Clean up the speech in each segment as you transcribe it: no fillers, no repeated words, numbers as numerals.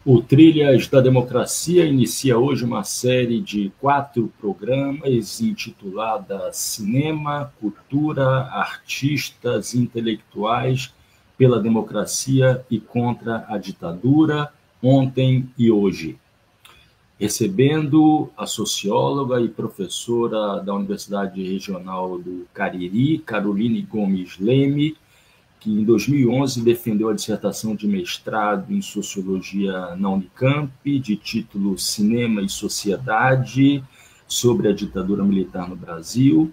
O Trilhas da Democracia inicia hoje uma série de 4 programas intitulada Cinema, Cultura, Artistas Intelectuais pela Democracia e contra a Ditadura, ontem e hoje. Recebendo a socióloga e professora da Universidade Regional do Cariri, Caroline Gomes Leme, que em 2011 defendeu a dissertação de mestrado em Sociologia na Unicamp, de título Cinema e Sociedade, sobre a ditadura militar no Brasil,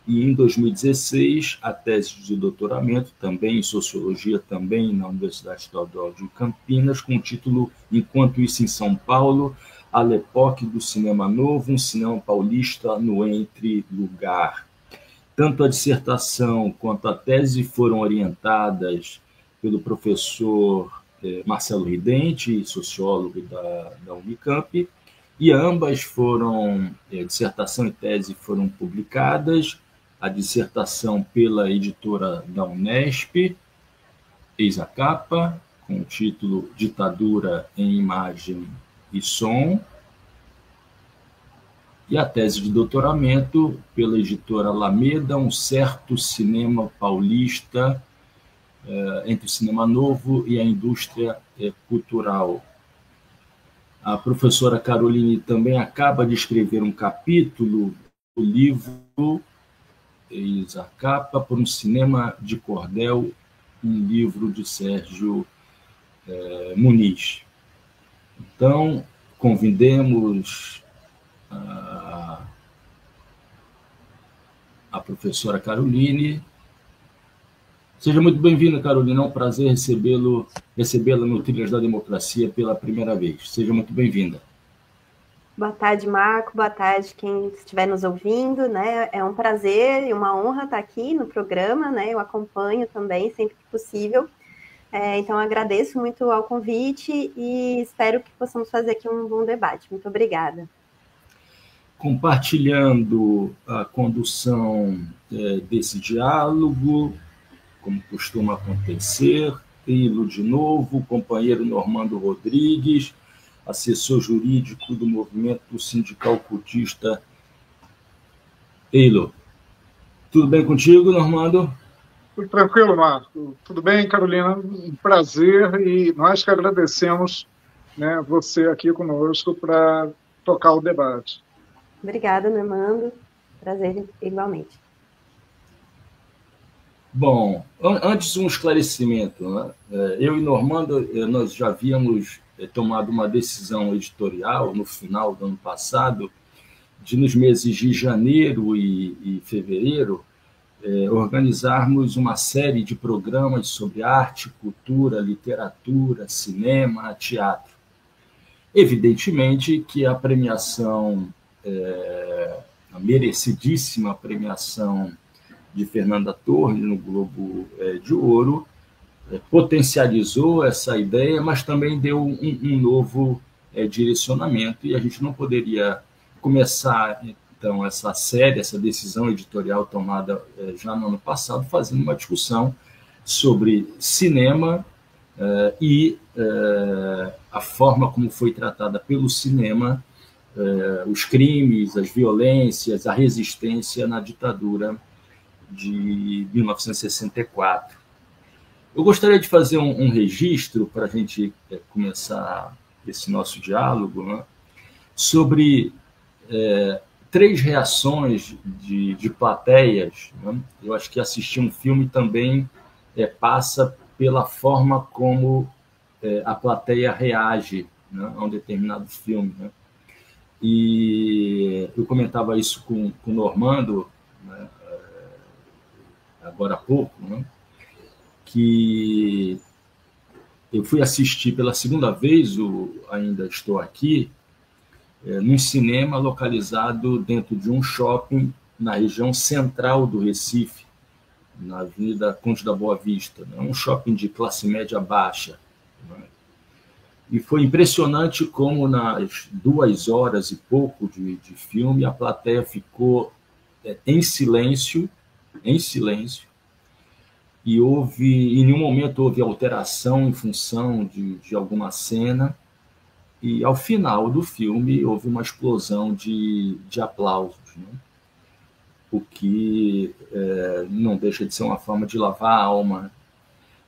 e em 2016 a tese de doutoramento, também em Sociologia, também na Universidade Estadual de Campinas, com o título Enquanto Isso em São Paulo, à l'époque do cinema novo, um cinema paulista no entre-lugar. Tanto a dissertação quanto a tese foram orientadas pelo professor Marcelo Ridente, sociólogo da Unicamp, e ambas foram, dissertação e tese foram publicadas, a dissertação pela editora da Unesp, eis a capa, com o título Ditadura em Imagem e Som, e a tese de doutoramento pela editora Alameda, um certo cinema paulista entre o cinema novo e a indústria cultural. A professora Caroline também acaba de escrever um capítulo do livro, eis a capa, Por um Cinema de Cordel, um livro de Sérgio Muniz. Então, convidemos a professora Caroline. Seja muito bem-vinda, Caroline. É um prazer recebê-la no Trilhas da Democracia pela primeira vez. Seja muito bem-vinda. Boa tarde, Marco. Boa tarde, quem estiver nos ouvindo, né? É um prazer e uma honra estar aqui no programa, né? Eu acompanho também, sempre que possível. Então, agradeço muito ao convite e espero que possamos fazer aqui um bom debate. Muito obrigada. Compartilhando a condução desse diálogo, como costuma acontecer, Eilo de novo, o companheiro Normando Rodrigues, assessor jurídico do movimento sindical cultista. Eilo, tudo bem contigo, Normando? Tudo tranquilo, Marco. Tudo bem, Carolina? Um prazer, e nós que agradecemos, né, você aqui conosco para tocar o debate. Obrigada, Normando. Prazer igualmente. Bom, antes um esclarecimento, né? Eu e Normando, nós já havíamos tomado uma decisão editorial no final do ano passado, de nos meses de janeiro e fevereiro, organizarmos uma série de programas sobre arte, cultura, literatura, cinema, teatro. Evidentemente que a premiação, a merecidíssima premiação de Fernanda Torres no Globo de Ouro, potencializou essa ideia, mas também deu um novo direcionamento, e a gente não poderia começar, então, essa série, essa decisão editorial tomada já no ano passado, fazendo uma discussão sobre cinema e a forma como foi tratada pelo cinema os crimes, as violências, a resistência na ditadura de 1964. Eu gostaria de fazer um registro para a gente começar esse nosso diálogo, né, sobre 3 reações de plateias. Né? Eu acho que assistir um filme também passa pela forma como a plateia reage, né, a um determinado filme. Né? E eu comentava isso com o Normando, né, agora há pouco, né, que eu fui assistir pela segunda vez, Ainda Estou Aqui, num cinema localizado dentro de um shopping na região central do Recife, na Avenida Conde da Boa Vista, né, um shopping de classe média baixa. Né? E foi impressionante como nas 2 horas e pouco de filme a plateia ficou em silêncio, e em nenhum momento houve alteração em função de alguma cena, e ao final do filme houve uma explosão de aplausos, né? O que não deixa de ser uma forma de lavar a alma.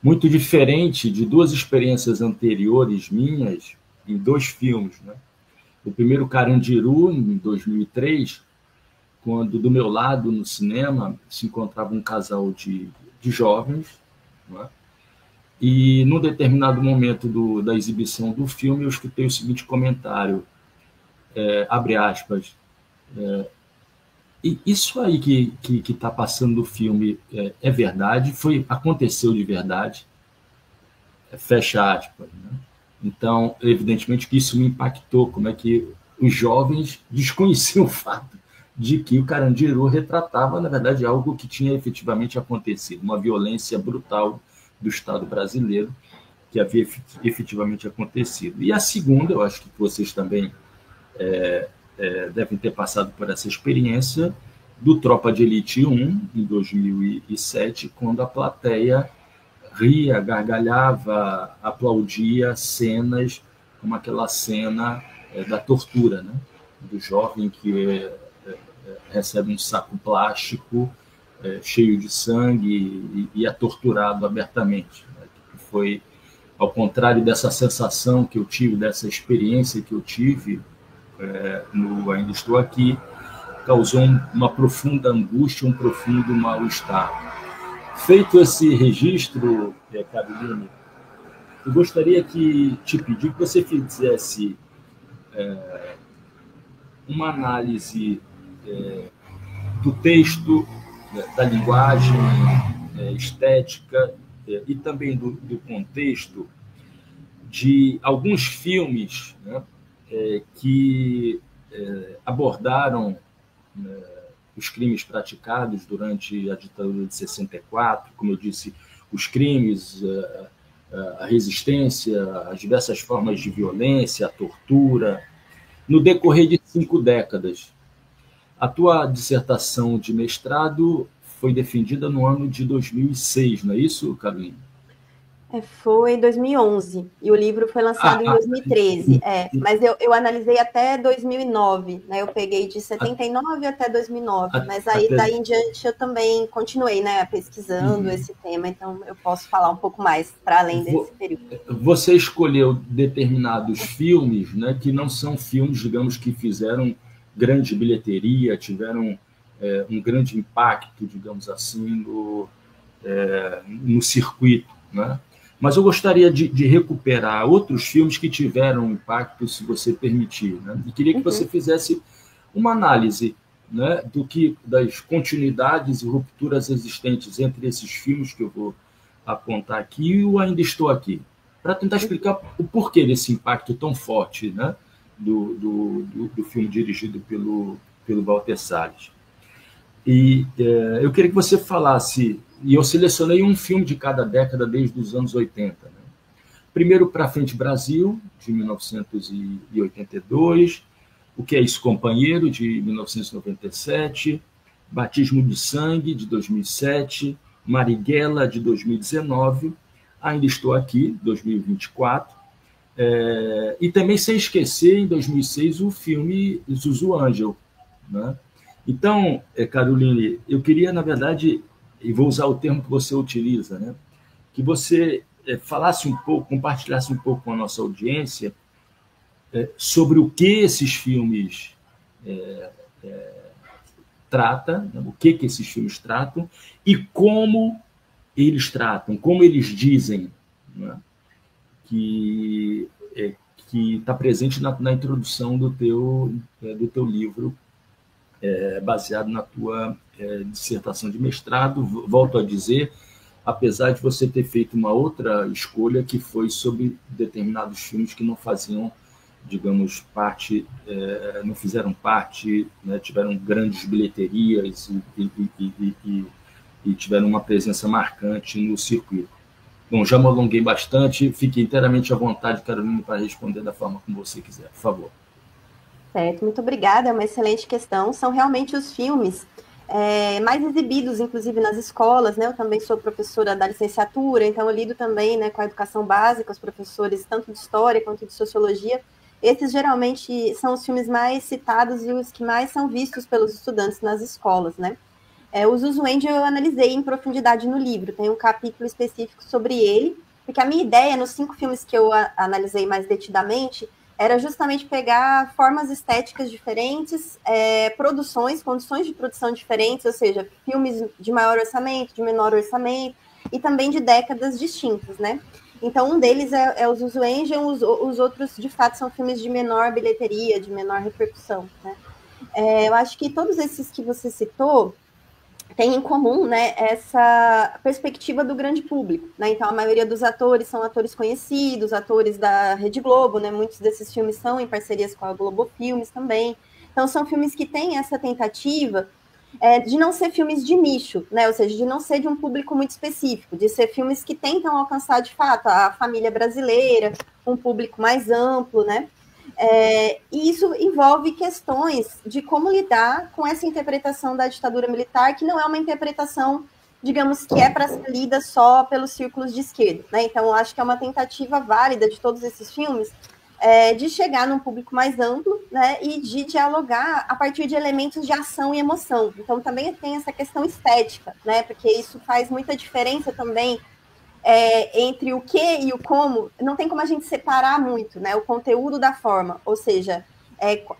Muito diferente de duas experiências anteriores minhas em 2 filmes, né? O primeiro, Carandiru, em 2003, quando do meu lado no cinema se encontrava um casal de jovens, né? E num determinado momento da exibição do filme eu escutei o seguinte comentário, abre aspas, e isso aí que está passando no filme é verdade, aconteceu de verdade, fecha aspas, né? Então, evidentemente que isso me impactou, como é que os jovens desconheciam o fato de que o Carandiru retratava, na verdade, algo que tinha efetivamente acontecido, uma violência brutal do Estado brasileiro que havia efetivamente acontecido. E a segunda, eu acho que vocês também devem ter passado por essa experiência, do Tropa de Elite 1, em 2007, quando a plateia ria, gargalhava, aplaudia cenas como aquela cena da tortura, né? Do jovem que recebe um saco plástico cheio de sangue e é torturado abertamente, né? Que foi, ao contrário dessa sensação que eu tive, dessa experiência que eu tive no Ainda Estou Aqui, causou uma profunda angústia, um profundo mal-estar. Feito esse registro, Caroline, eu gostaria de te pedir que você fizesse uma análise do texto, da linguagem estética e também do contexto de alguns filmes, né, que abordaram os crimes praticados durante a ditadura de 64, como eu disse, os crimes, a resistência, as diversas formas de violência, a tortura, no decorrer de 5 décadas. A tua dissertação de mestrado foi defendida no ano de 2006, não é isso, Caroline? Foi em 2011, e o livro foi lançado em 2013, mas eu analisei até 2009, né? Eu peguei de 79 até 2009, mas aí daí em diante eu também continuei, né, pesquisando esse tema, então eu posso falar um pouco mais para além desse período. Você escolheu determinados filmes, né, que não são filmes, digamos, que fizeram grande bilheteria, tiveram um grande impacto, digamos assim, no circuito, né? Mas eu gostaria de recuperar outros filmes que tiveram impacto, se você permitir, né? E queria que você fizesse uma análise, né, das continuidades e rupturas existentes entre esses filmes que eu vou apontar aqui e o Ainda Estou Aqui, para tentar explicar o porquê desse impacto tão forte, né, do filme dirigido pelo Walter Salles. E eu queria que você falasse, e eu selecionei um filme de cada década desde os anos 80. Né? Primeiro, Pra Frente Brasil, de 1982, O Que é Isso, Companheiro, de 1997, Batismo de Sangue, de 2007, Marighella, de 2019, Ainda Estou Aqui, 2024, e também, sem esquecer, em 2006, o filme Zuzu Angel, né? Então, Caroline, eu queria, na verdade, e vou usar o termo que você utiliza, né, que você falasse um pouco, compartilhasse um pouco com a nossa audiência sobre o que esses filmes tratam, né, o que esses filmes tratam e como eles tratam, como eles dizem, né, que está presente na introdução do teu livro, baseado na tua dissertação de mestrado. Volto a dizer, apesar de você ter feito uma outra escolha que foi sobre determinados filmes que não faziam, digamos, parte, não fizeram parte, né, tiveram grandes bilheterias e tiveram uma presença marcante no circuito. Bom, já me alonguei bastante, fique inteiramente à vontade, Carolina, para responder da forma como você quiser, por favor. Certo, muito obrigada, é uma excelente questão. São realmente os filmes mais exibidos, inclusive nas escolas, né? Eu também sou professora da licenciatura, então eu lido também, né, com a educação básica, os professores tanto de história quanto de sociologia, esses geralmente são os filmes mais citados e os que mais são vistos pelos estudantes nas escolas, né? O Zuzu Angel eu analisei em profundidade no livro, tem um capítulo específico sobre ele, porque a minha ideia nos 5 filmes que eu analisei mais detidamente era justamente pegar formas estéticas diferentes, produções, condições de produção diferentes, ou seja, filmes de maior orçamento, de menor orçamento, e também de décadas distintas, né? Então, um deles é o Zuzu Angel, os outros, de fato, são filmes de menor bilheteria, de menor repercussão, né? Eu acho que todos esses que você citou tem em comum, né, essa perspectiva do grande público, né? Então, a maioria dos atores são atores conhecidos, atores da Rede Globo, né? Muitos desses filmes são em parcerias com a Globo Filmes também. Então, são filmes que têm essa tentativa de não ser filmes de nicho, né? Ou seja, de não ser de um público muito específico, de ser filmes que tentam alcançar, de fato, a família brasileira, um público mais amplo, né? E isso envolve questões de como lidar com essa interpretação da ditadura militar, que não é uma interpretação, digamos, que é para ser lida só pelos círculos de esquerda, né? Então, eu acho que é uma tentativa válida de todos esses filmes de chegar num público mais amplo, né? E de dialogar a partir de elementos de ação e emoção. Então, também tem essa questão estética, né? Porque isso faz muita diferença também entre o que e o como. Não tem como a gente separar muito, né, o conteúdo da forma, ou seja,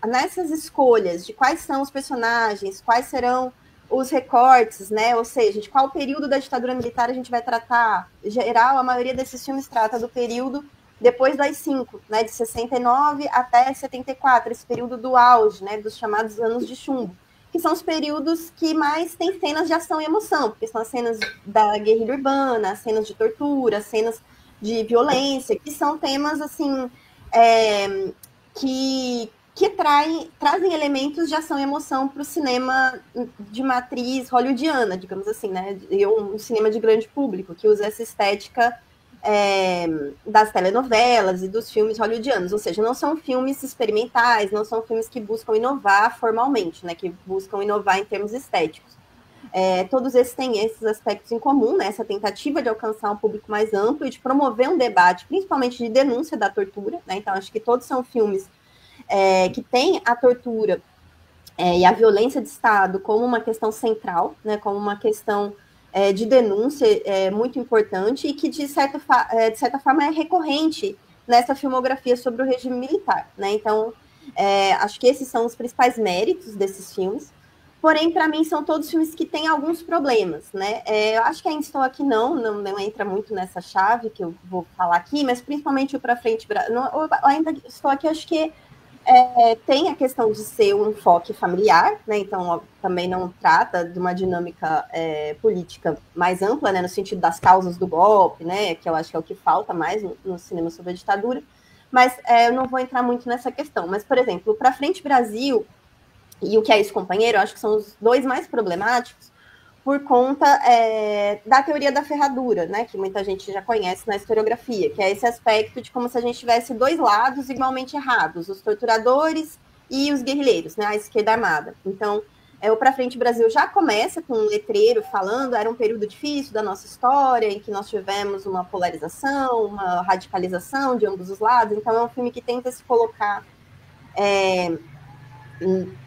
nessas escolhas de quais são os personagens, quais serão os recortes, né, ou seja, de qual período da ditadura militar a gente vai tratar. Em geral, a maioria desses filmes trata do período depois das 5, né, de 69 até 74, esse período do auge, né, dos chamados anos de chumbo, que são os períodos que mais tem cenas de ação e emoção, porque são as cenas da guerrilha urbana, as cenas de tortura, as cenas de violência, que são temas, assim, que trazem elementos de ação e emoção para o cinema de matriz hollywoodiana, digamos assim, né? E um cinema de grande público, que usa essa estética das telenovelas e dos filmes hollywoodianos, ou seja, não são filmes experimentais, não são filmes que buscam inovar formalmente, né, que buscam inovar em termos estéticos. Todos esses têm esses aspectos em comum, né, essa tentativa de alcançar um público mais amplo e de promover um debate, principalmente de denúncia da tortura, né, então acho que todos são filmes que têm a tortura e a violência de Estado como uma questão central, né, como uma questão de denúncia muito importante e que, de certa forma, é recorrente nessa filmografia sobre o regime militar, né? Então, acho que esses são os principais méritos desses filmes. Porém, para mim, são todos filmes que têm alguns problemas, né? Eu acho que Ainda Estou Aqui não entra muito nessa chave que eu vou falar aqui, mas principalmente o Pra Frente... Ainda Estou Aqui, acho que tem a questão de ser um enfoque familiar, né? Então também não trata de uma dinâmica política mais ampla, né? No sentido das causas do golpe, né? Que eu acho que é o que falta mais no cinema sobre a ditadura, mas eu não vou entrar muito nessa questão. Mas, por exemplo, o Pra Frente Brasil e O Que É Isso, Companheiro, eu acho que são os dois mais problemáticos por conta da teoria da ferradura, né, que muita gente já conhece na historiografia, que é esse aspecto de como se a gente tivesse dois lados igualmente errados, os torturadores e os guerrilheiros, né, a esquerda armada. Então, o Pra Frente Brasil já começa com um letreiro falando era um período difícil da nossa história, em que nós tivemos uma polarização, uma radicalização de ambos os lados, então é um filme que tenta se colocar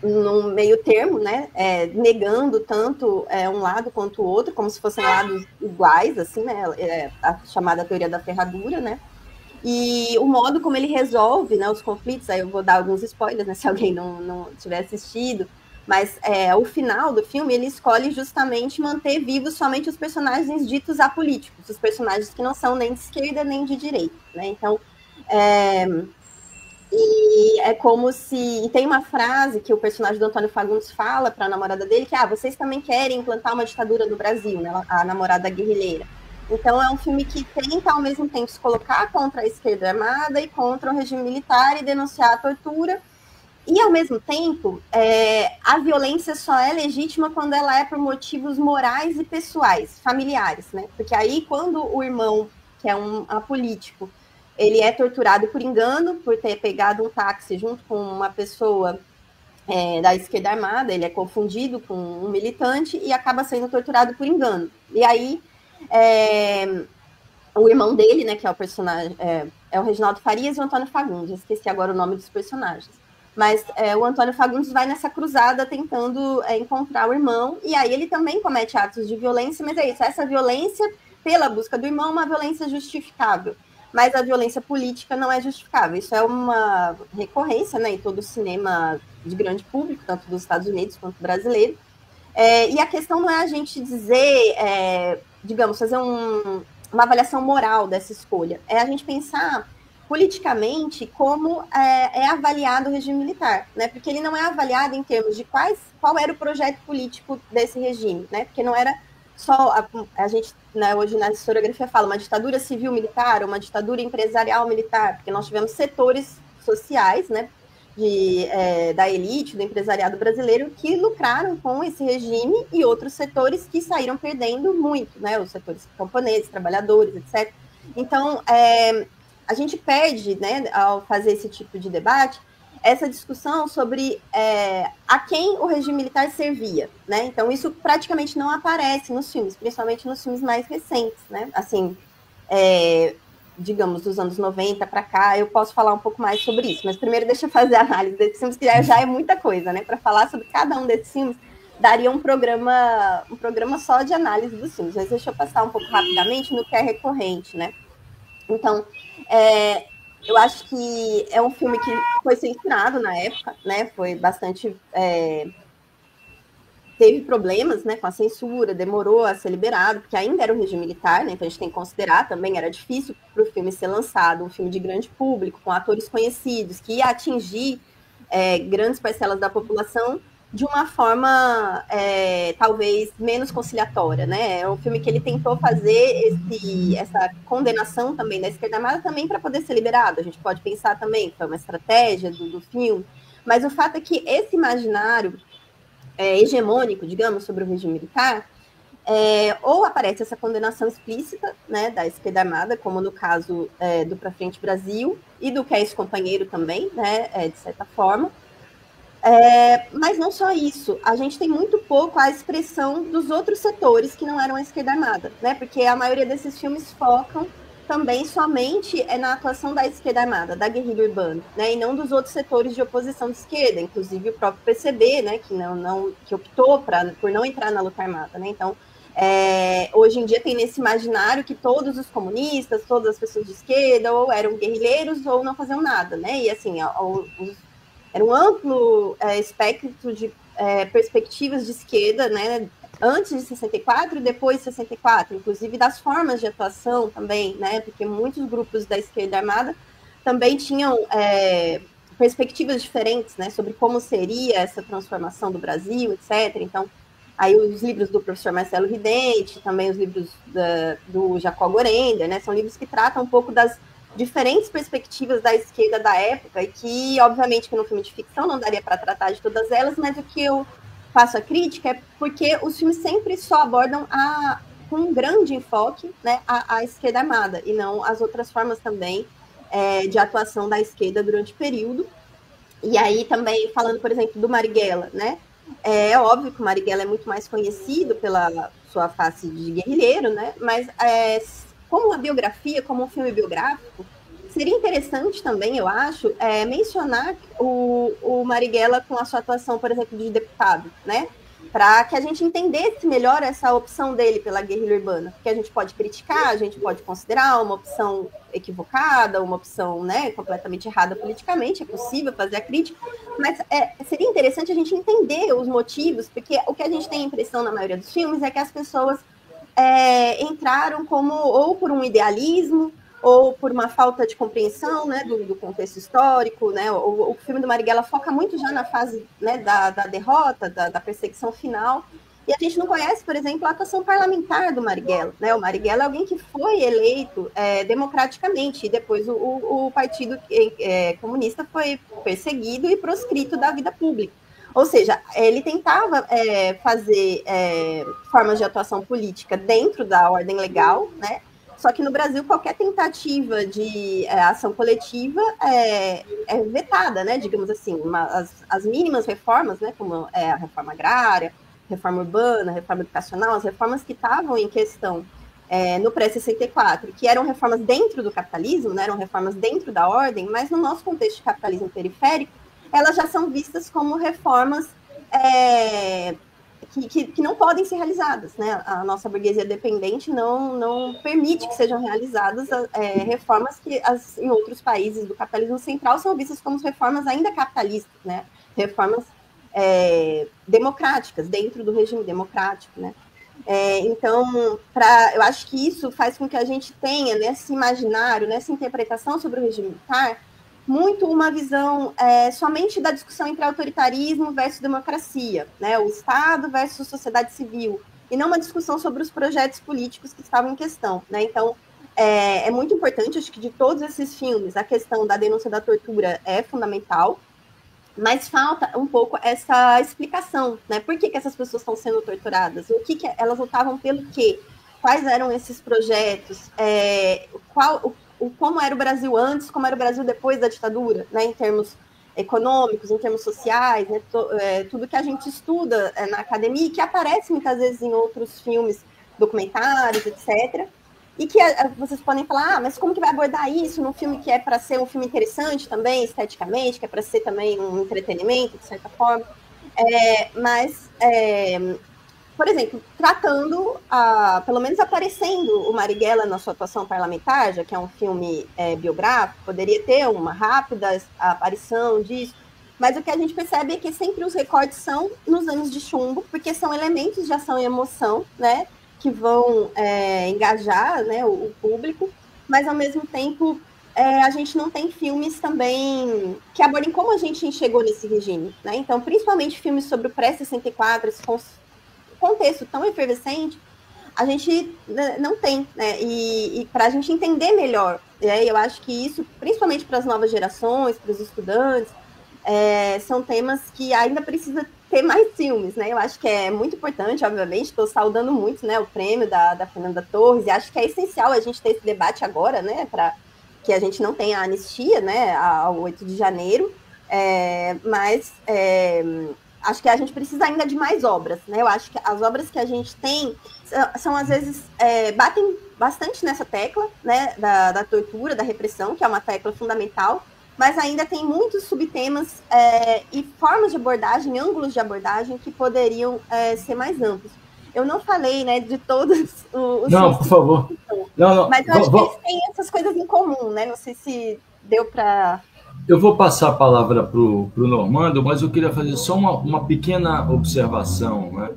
num meio termo, né, negando tanto um lado quanto o outro, como se fossem lados iguais, assim, né, a chamada teoria da ferradura, né, e o modo como ele resolve, né, os conflitos, aí eu vou dar alguns spoilers, né, se alguém não tiver assistido, mas o final do filme, ele escolhe justamente manter vivos somente os personagens ditos apolíticos, os personagens que não são nem de esquerda nem de direita, né, então e é como se... E tem uma frase que o personagem do Antônio Fagundes fala para a namorada dele, que vocês também querem implantar uma ditadura no Brasil, né? A namorada guerrilheira. Então é um filme que tenta, ao mesmo tempo, se colocar contra a esquerda armada e contra o regime militar e denunciar a tortura. E, ao mesmo tempo, a violência só é legítima quando ela é por motivos morais e pessoais, familiares, né? Porque aí, quando o irmão, que é um apolítico, ele é torturado por engano, por ter pegado um táxi junto com uma pessoa da esquerda armada, ele é confundido com um militante e acaba sendo torturado por engano. E aí, o irmão dele, né, que é o personagem, É o Reginaldo Farias e o Antônio Fagundes, esqueci agora o nome dos personagens. Mas o Antônio Fagundes vai nessa cruzada tentando encontrar o irmão, e aí ele também comete atos de violência, mas é isso, essa violência pela busca do irmão é uma violência justificável, mas a violência política não é justificável. Isso é uma recorrência, né, em todo o cinema de grande público, tanto dos Estados Unidos quanto brasileiro. E a questão não é a gente dizer, digamos, fazer uma avaliação moral dessa escolha, é a gente pensar politicamente como é avaliado o regime militar, né? Porque ele não é avaliado em termos de qual era o projeto político desse regime, né? Porque não era só a gente, né, hoje na historiografia fala uma ditadura civil militar, uma ditadura empresarial militar, porque nós tivemos setores sociais, né, da elite, do empresariado brasileiro, que lucraram com esse regime, e outros setores que saíram perdendo muito, né, os setores camponeses, trabalhadores, etc. Então, a gente perde, né, ao fazer esse tipo de debate, essa discussão sobre a quem o regime militar servia, né? Então, isso praticamente não aparece nos filmes, principalmente nos filmes mais recentes, né? Assim, digamos, dos anos 90 para cá, eu posso falar um pouco mais sobre isso, mas primeiro deixa eu fazer a análise desses filmes, que já é muita coisa, né? Para falar sobre cada um desses filmes, daria um programa só de análise dos filmes, mas deixa eu passar um pouco rapidamente no que é recorrente, né? Então, eu acho que é um filme que foi censurado na época, né? Foi bastante... teve problemas, né, com a censura, demorou a ser liberado, porque ainda era um regime militar, né? Então a gente tem que considerar também, era difícil para o filme ser lançado, um filme de grande público, com atores conhecidos, que ia atingir grandes parcelas da população de uma forma talvez menos conciliatória, né? É um filme que ele tentou fazer essa condenação também da esquerda armada também para poder ser liberado. A gente pode pensar também que foi uma estratégia do filme, mas o fato é que esse imaginário hegemônico, digamos, sobre o regime militar, ou aparece essa condenação explícita, né, da esquerda armada, como no caso do Pra Frente Brasil e do Que é Esse Companheiro também, né, de certa forma. Mas não só isso, a gente tem muito pouco a expressão dos outros setores que não eram a esquerda armada, né? Porque a maioria desses filmes focam também somente na atuação da esquerda armada, da guerrilha urbana, né? E não dos outros setores de oposição de esquerda, inclusive o próprio PCB, né? Que optou por não entrar na luta armada, né? Então, hoje em dia tem nesse imaginário que todos os comunistas, todas as pessoas de esquerda, ou eram guerrilheiros ou não faziam nada, né? E assim, era um amplo espectro de perspectivas de esquerda, né, antes de 64 e depois de 64, inclusive das formas de atuação também, né, porque muitos grupos da esquerda armada também tinham perspectivas diferentes, né, sobre como seria essa transformação do Brasil, etc. Então, aí os livros do professor Marcelo Ridente, também os livros do Jacó Gorender, né, são livros que tratam um pouco das diferentes perspectivas da esquerda da época, e que, obviamente, que no filme de ficção não daria para tratar de todas elas, mas o que eu faço a crítica é porque os filmes sempre só abordam com um grande enfoque, né, a esquerda armada, e não as outras formas também de atuação da esquerda durante o período. E aí também, falando, por exemplo, do Marighella, né, é óbvio que o Marighella é muito mais conhecido pela sua face de guerrilheiro, né, mas como uma biografia, como um filme biográfico, seria interessante também, eu acho, mencionar o Marighella com a sua atuação, por exemplo, de deputado, né? Para que a gente entendesse melhor essa opção dele pela guerrilha urbana, porque a gente pode criticar, a gente pode considerar uma opção equivocada, uma opção, né, completamente errada politicamente, é possível fazer a crítica, mas seria interessante a gente entender os motivos, porque o que a gente tem a impressão na maioria dos filmes é que as pessoas entraram como ou por um idealismo ou por uma falta de compreensão, né, do contexto histórico, né? O filme do Marighella foca muito já na fase, né, da derrota, da perseguição final, e a gente não conhece, por exemplo, a atuação parlamentar do Marighella, né? O Marighella é alguém que foi eleito democraticamente, e depois o Partido Comunista foi perseguido e proscrito da vida pública. Ou seja, ele tentava fazer formas de atuação política dentro da ordem legal, né? Só que no Brasil qualquer tentativa de ação coletiva é vetada, né? Digamos assim, as mínimas reformas, né? Como a reforma agrária, reforma urbana, reforma educacional, as reformas que estavam em questão no pré-64, que eram reformas dentro do capitalismo, né, eram reformas dentro da ordem, mas no nosso contexto de capitalismo periférico, elas já são vistas como reformas que não podem ser realizadas, né? A nossa burguesia dependente não permite que sejam realizadas reformas que em outros países do capitalismo central são vistas como reformas ainda capitalistas, né? Reformas democráticas, dentro do regime democrático, né? Então, eu acho que isso faz com que a gente tenha, nesse imaginário, nessa interpretação sobre o regime militar, muito uma visão somente da discussão entre autoritarismo versus democracia, né? O Estado versus sociedade civil, e não uma discussão sobre os projetos políticos que estavam em questão, né? Então, é muito importante, acho que de todos esses filmes, a questão da denúncia da tortura é fundamental, mas falta um pouco essa explicação, né? Por que essas pessoas estão sendo torturadas? Elas lutavam pelo quê? Quais eram esses projetos? Como era o Brasil antes, como era o Brasil depois da ditadura, né, em termos econômicos, em termos sociais, né, tudo que a gente estuda na academia e que aparece muitas vezes em outros filmes, documentários, etc. E que vocês podem falar, mas como que vai abordar isso num filme que é para ser um filme interessante também, esteticamente, que é para ser também um entretenimento, de certa forma. Por exemplo, tratando, pelo menos aparecendo o Marighella na sua atuação parlamentar, já que é um filme biográfico, poderia ter uma rápida aparição disso, mas o que a gente percebe é que sempre os recortes são nos anos de chumbo, porque são elementos de ação e emoção, né, que vão engajar, né, o público, mas ao mesmo tempo a gente não tem filmes também que abordem como a gente chegou nesse regime, né? Então, principalmente filmes sobre o pré-64, esse contexto tão efervescente, a gente não tem, né? E para a gente entender melhor, eu acho que isso, principalmente para as novas gerações, para os estudantes, são temas que ainda precisa ter mais filmes, né? Eu acho que é muito importante, obviamente, estou saudando muito, né, o prêmio da Fernanda Torres, e acho que é essencial a gente ter esse debate agora, né, para que a gente não tenha a anistia, né, ao 8 de janeiro, mas acho que a gente precisa ainda de mais obras, né? Eu acho que as obras que a gente tem são às vezes, batem bastante nessa tecla, né, da tortura, da repressão, que é uma tecla fundamental, mas ainda tem muitos subtemas e formas de abordagem, ângulos de abordagem que poderiam ser mais amplos. Eu não falei, né, de todos os... Não, por favor. Não, mas eu acho que eles têm essas coisas em comum, né? Não sei se deu para... Eu vou passar a palavra para o Normando, mas eu queria fazer só uma pequena observação, né?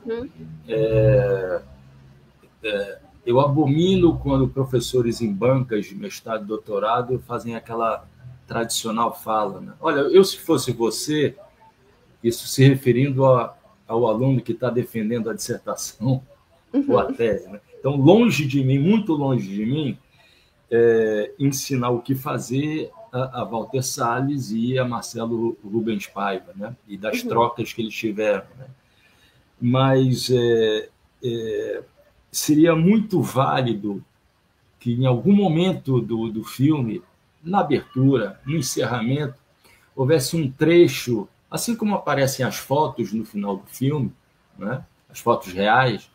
Eu abomino quando professores em bancas de mestrado e doutorado fazem aquela tradicional fala, né? Olha, eu se fosse você, isso se referindo ao aluno que está defendendo a dissertação ou a tese, né? Então, longe de mim, muito longe de mim, ensinar o que fazer a Walter Salles e a Marcelo Rubens Paiva, né? E das trocas que eles tiveram, né? Mas seria muito válido que, em algum momento do filme, na abertura, no encerramento, houvesse um trecho, assim como aparecem as fotos no final do filme, né? As fotos reais,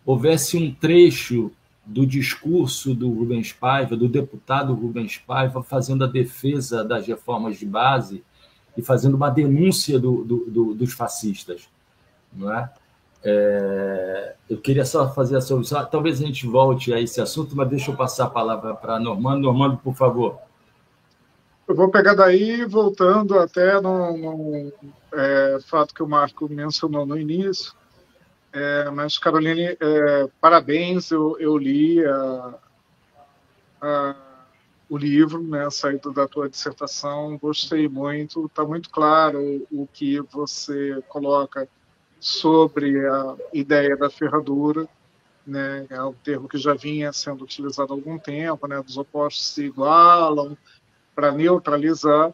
houvesse um trecho do discurso do Rubens Paiva, do deputado Rubens Paiva, fazendo a defesa das reformas de base e fazendo uma denúncia dos fascistas, não é? Eu queria só fazer essa observação. Talvez a gente volte a esse assunto, mas deixa eu passar a palavra para Normando. Normando, por favor. Eu vou pegar daí, voltando até no fato que o Marco mencionou no início. Mas, Caroline, parabéns, eu li o livro, né, saído da tua dissertação, gostei muito, está muito claro o que você coloca sobre a ideia da ferradura, né, é um termo que já vinha sendo utilizado há algum tempo, né, dos opostos se igualam para neutralizar,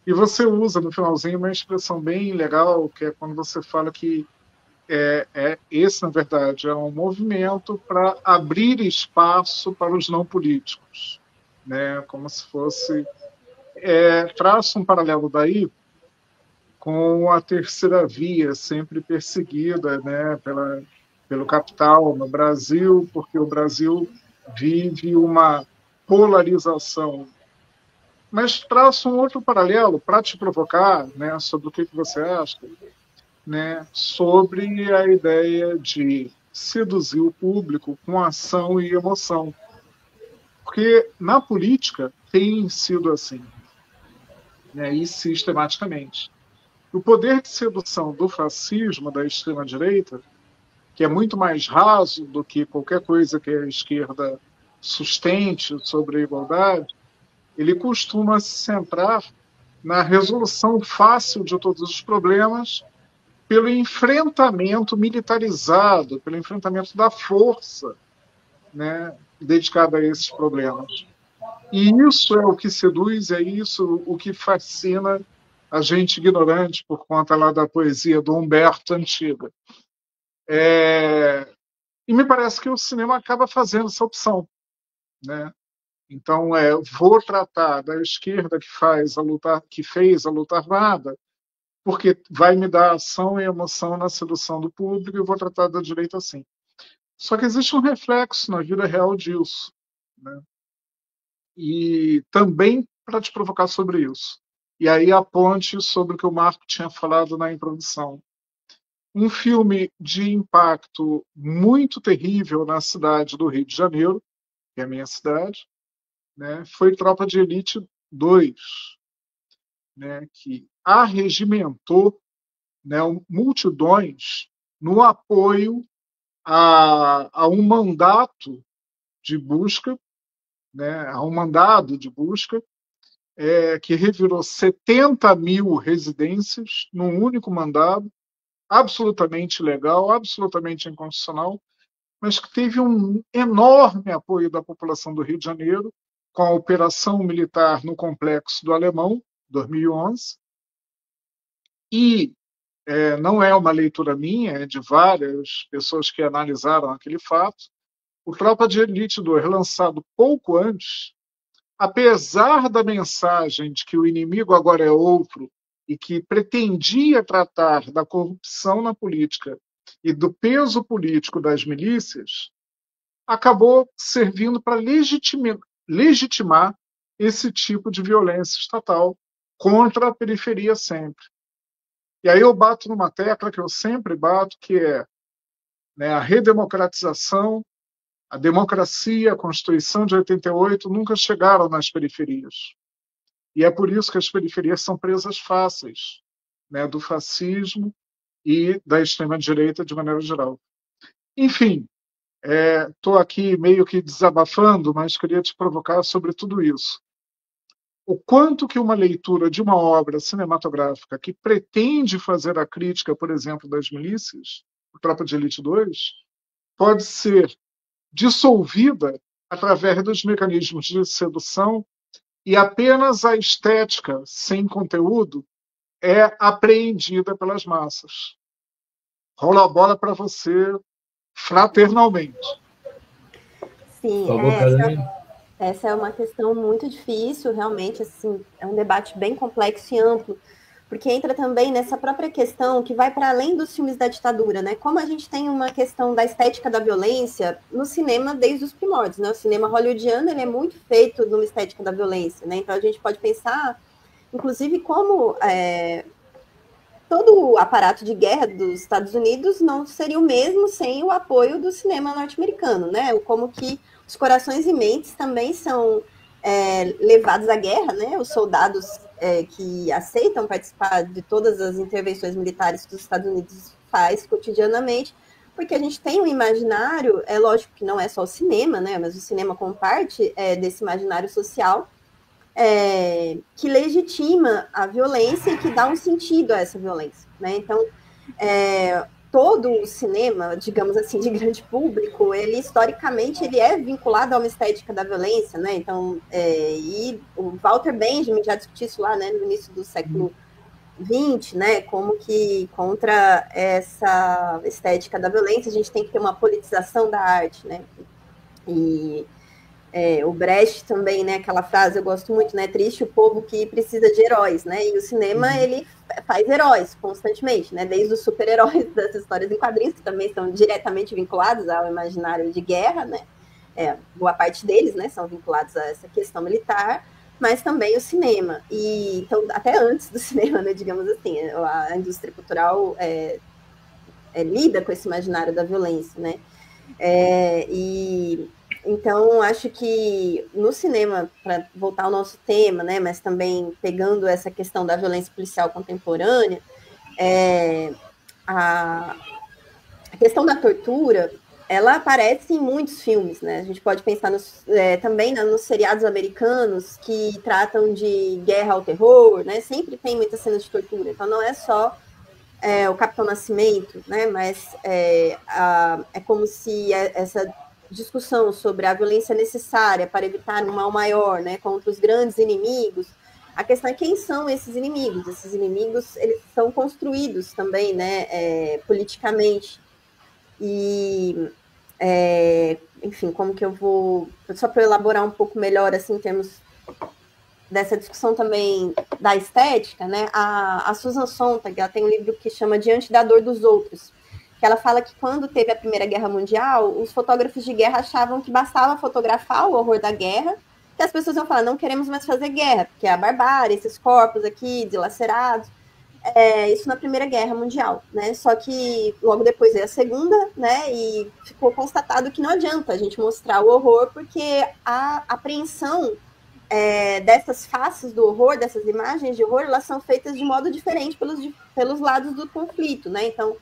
e você usa no finalzinho uma expressão bem legal, que é quando você fala que esse, na verdade, é um movimento para abrir espaço para os não políticos, né? Como se fosse... traço um paralelo daí com a terceira via, sempre perseguida, né, pelo capital no Brasil, porque o Brasil vive uma polarização. Mas traço um outro paralelo para te provocar, né, sobre o que você acha, né, sobre a ideia de seduzir o público com ação e emoção. Porque na política tem sido assim, né, e sistematicamente. O poder de sedução do fascismo, da extrema-direita, que é muito mais raso do que qualquer coisa que a esquerda sustente sobre a igualdade, ele costuma se centrar na resolução fácil de todos os problemas pelo enfrentamento militarizado, pelo enfrentamento da força, né, dedicado a esses problemas. E isso é o que seduz, é isso o que fascina a gente ignorante por conta lá da poesia do Humberto Antiga. E me parece que o cinema acaba fazendo essa opção, né? Então, vou tratar da esquerda que fez a luta armada, porque vai me dar ação e emoção na sedução do público, e vou tratar da direita assim. Só que existe um reflexo na vida real disso, né? E também para te provocar sobre isso. E aí a ponte sobre o que o Marco tinha falado na introdução. Um filme de impacto muito terrível na cidade do Rio de Janeiro, que é a minha cidade, né, foi Tropa de Elite 2, né, que arregimentou, né, multidões no apoio a um mandato de busca, né, a um mandado de busca, que revirou 70 mil residências num único mandado, absolutamente ilegal, absolutamente inconstitucional, mas que teve um enorme apoio da população do Rio de Janeiro, com a operação militar no Complexo do Alemão, 2011. E não é uma leitura minha, é de várias pessoas que analisaram aquele fato. O Tropa de Elite 2, lançado pouco antes, apesar da mensagem de que o inimigo agora é outro e que pretendia tratar da corrupção na política e do peso político das milícias, acabou servindo para legitimar esse tipo de violência estatal contra a periferia sempre. E aí eu bato numa tecla que eu sempre bato, que é, né, a redemocratização, a democracia, a Constituição de 88 nunca chegaram nas periferias. E é por isso que as periferias são presas fáceis, né, do fascismo e da extrema-direita de maneira geral. Enfim, estou aqui meio que desabafando, mas queria te provocar sobre tudo isso. O quanto que uma leitura de uma obra cinematográfica que pretende fazer a crítica, por exemplo, das milícias, o Tropa de Elite 2, pode ser dissolvida através dos mecanismos de sedução e apenas a estética, sem conteúdo, é apreendida pelas massas. Rola a bola para você fraternalmente. Sim, essa é uma questão muito difícil, realmente, assim, é um debate bem complexo e amplo, porque entra também nessa própria questão que vai para além dos filmes da ditadura, né? Como a gente tem uma questão da estética da violência no cinema desde os primórdios, né? O cinema hollywoodiano, ele é muito feito numa estética da violência, né? Então a gente pode pensar, inclusive, como todo o aparato de guerra dos Estados Unidos não seria o mesmo sem o apoio do cinema norte-americano, né? Como que os corações e mentes também são levados à guerra, né? Os soldados que aceitam participar de todas as intervenções militares que os Estados Unidos faz cotidianamente, porque a gente tem um imaginário, é lógico que não é só o cinema, né? Mas o cinema como parte desse imaginário social, que legitima a violência e que dá um sentido a essa violência, né? Então, todo o cinema, digamos assim, de grande público, ele historicamente ele é vinculado a uma estética da violência, né? Então, e o Walter Benjamin já discutiu isso lá, né, no início do século XX, né? Como que contra essa estética da violência a gente tem que ter uma politização da arte, né? E o Brecht também, né? Aquela frase eu gosto muito, né? Triste o povo que precisa de heróis, né? E o cinema ele faz heróis constantemente, né? Desde os super-heróis das histórias em quadrinhos, que também são diretamente vinculados ao imaginário de guerra, né? Boa parte deles, né, são vinculados a essa questão militar, mas também o cinema. E então, até antes do cinema, né, digamos assim, a indústria cultural lida com esse imaginário da violência, né? E então acho que no cinema, para voltar ao nosso tema, né, mas também pegando essa questão da violência policial contemporânea, a questão da tortura, ela aparece em muitos filmes, né? A gente pode pensar também nos seriados americanos que tratam de guerra ao terror, né? Sempre tem muitas cenas de tortura, então não é só o Capitão Nascimento, né? Mas é como se essa discussão sobre a violência necessária para evitar um mal maior, né, contra os grandes inimigos, a questão é quem são esses inimigos. Esses inimigos, eles são construídos também, né, politicamente. E, enfim, como que eu vou... Só para elaborar um pouco melhor, assim, em termos dessa discussão também da estética, né, a Susan Sontag, ela tem um livro que chama Diante da Dor dos Outros, que ela fala que quando teve a Primeira Guerra Mundial, os fotógrafos de guerra achavam que bastava fotografar o horror da guerra, que as pessoas iam falar, não queremos mais fazer guerra, porque é a barbárie, esses corpos aqui, dilacerados, isso na Primeira Guerra Mundial, né? Só que logo depois veio a Segunda, né? E ficou constatado que não adianta a gente mostrar o horror, porque a apreensão dessas faces do horror, dessas imagens de horror, elas são feitas de modo diferente pelos lados do conflito, né? Então,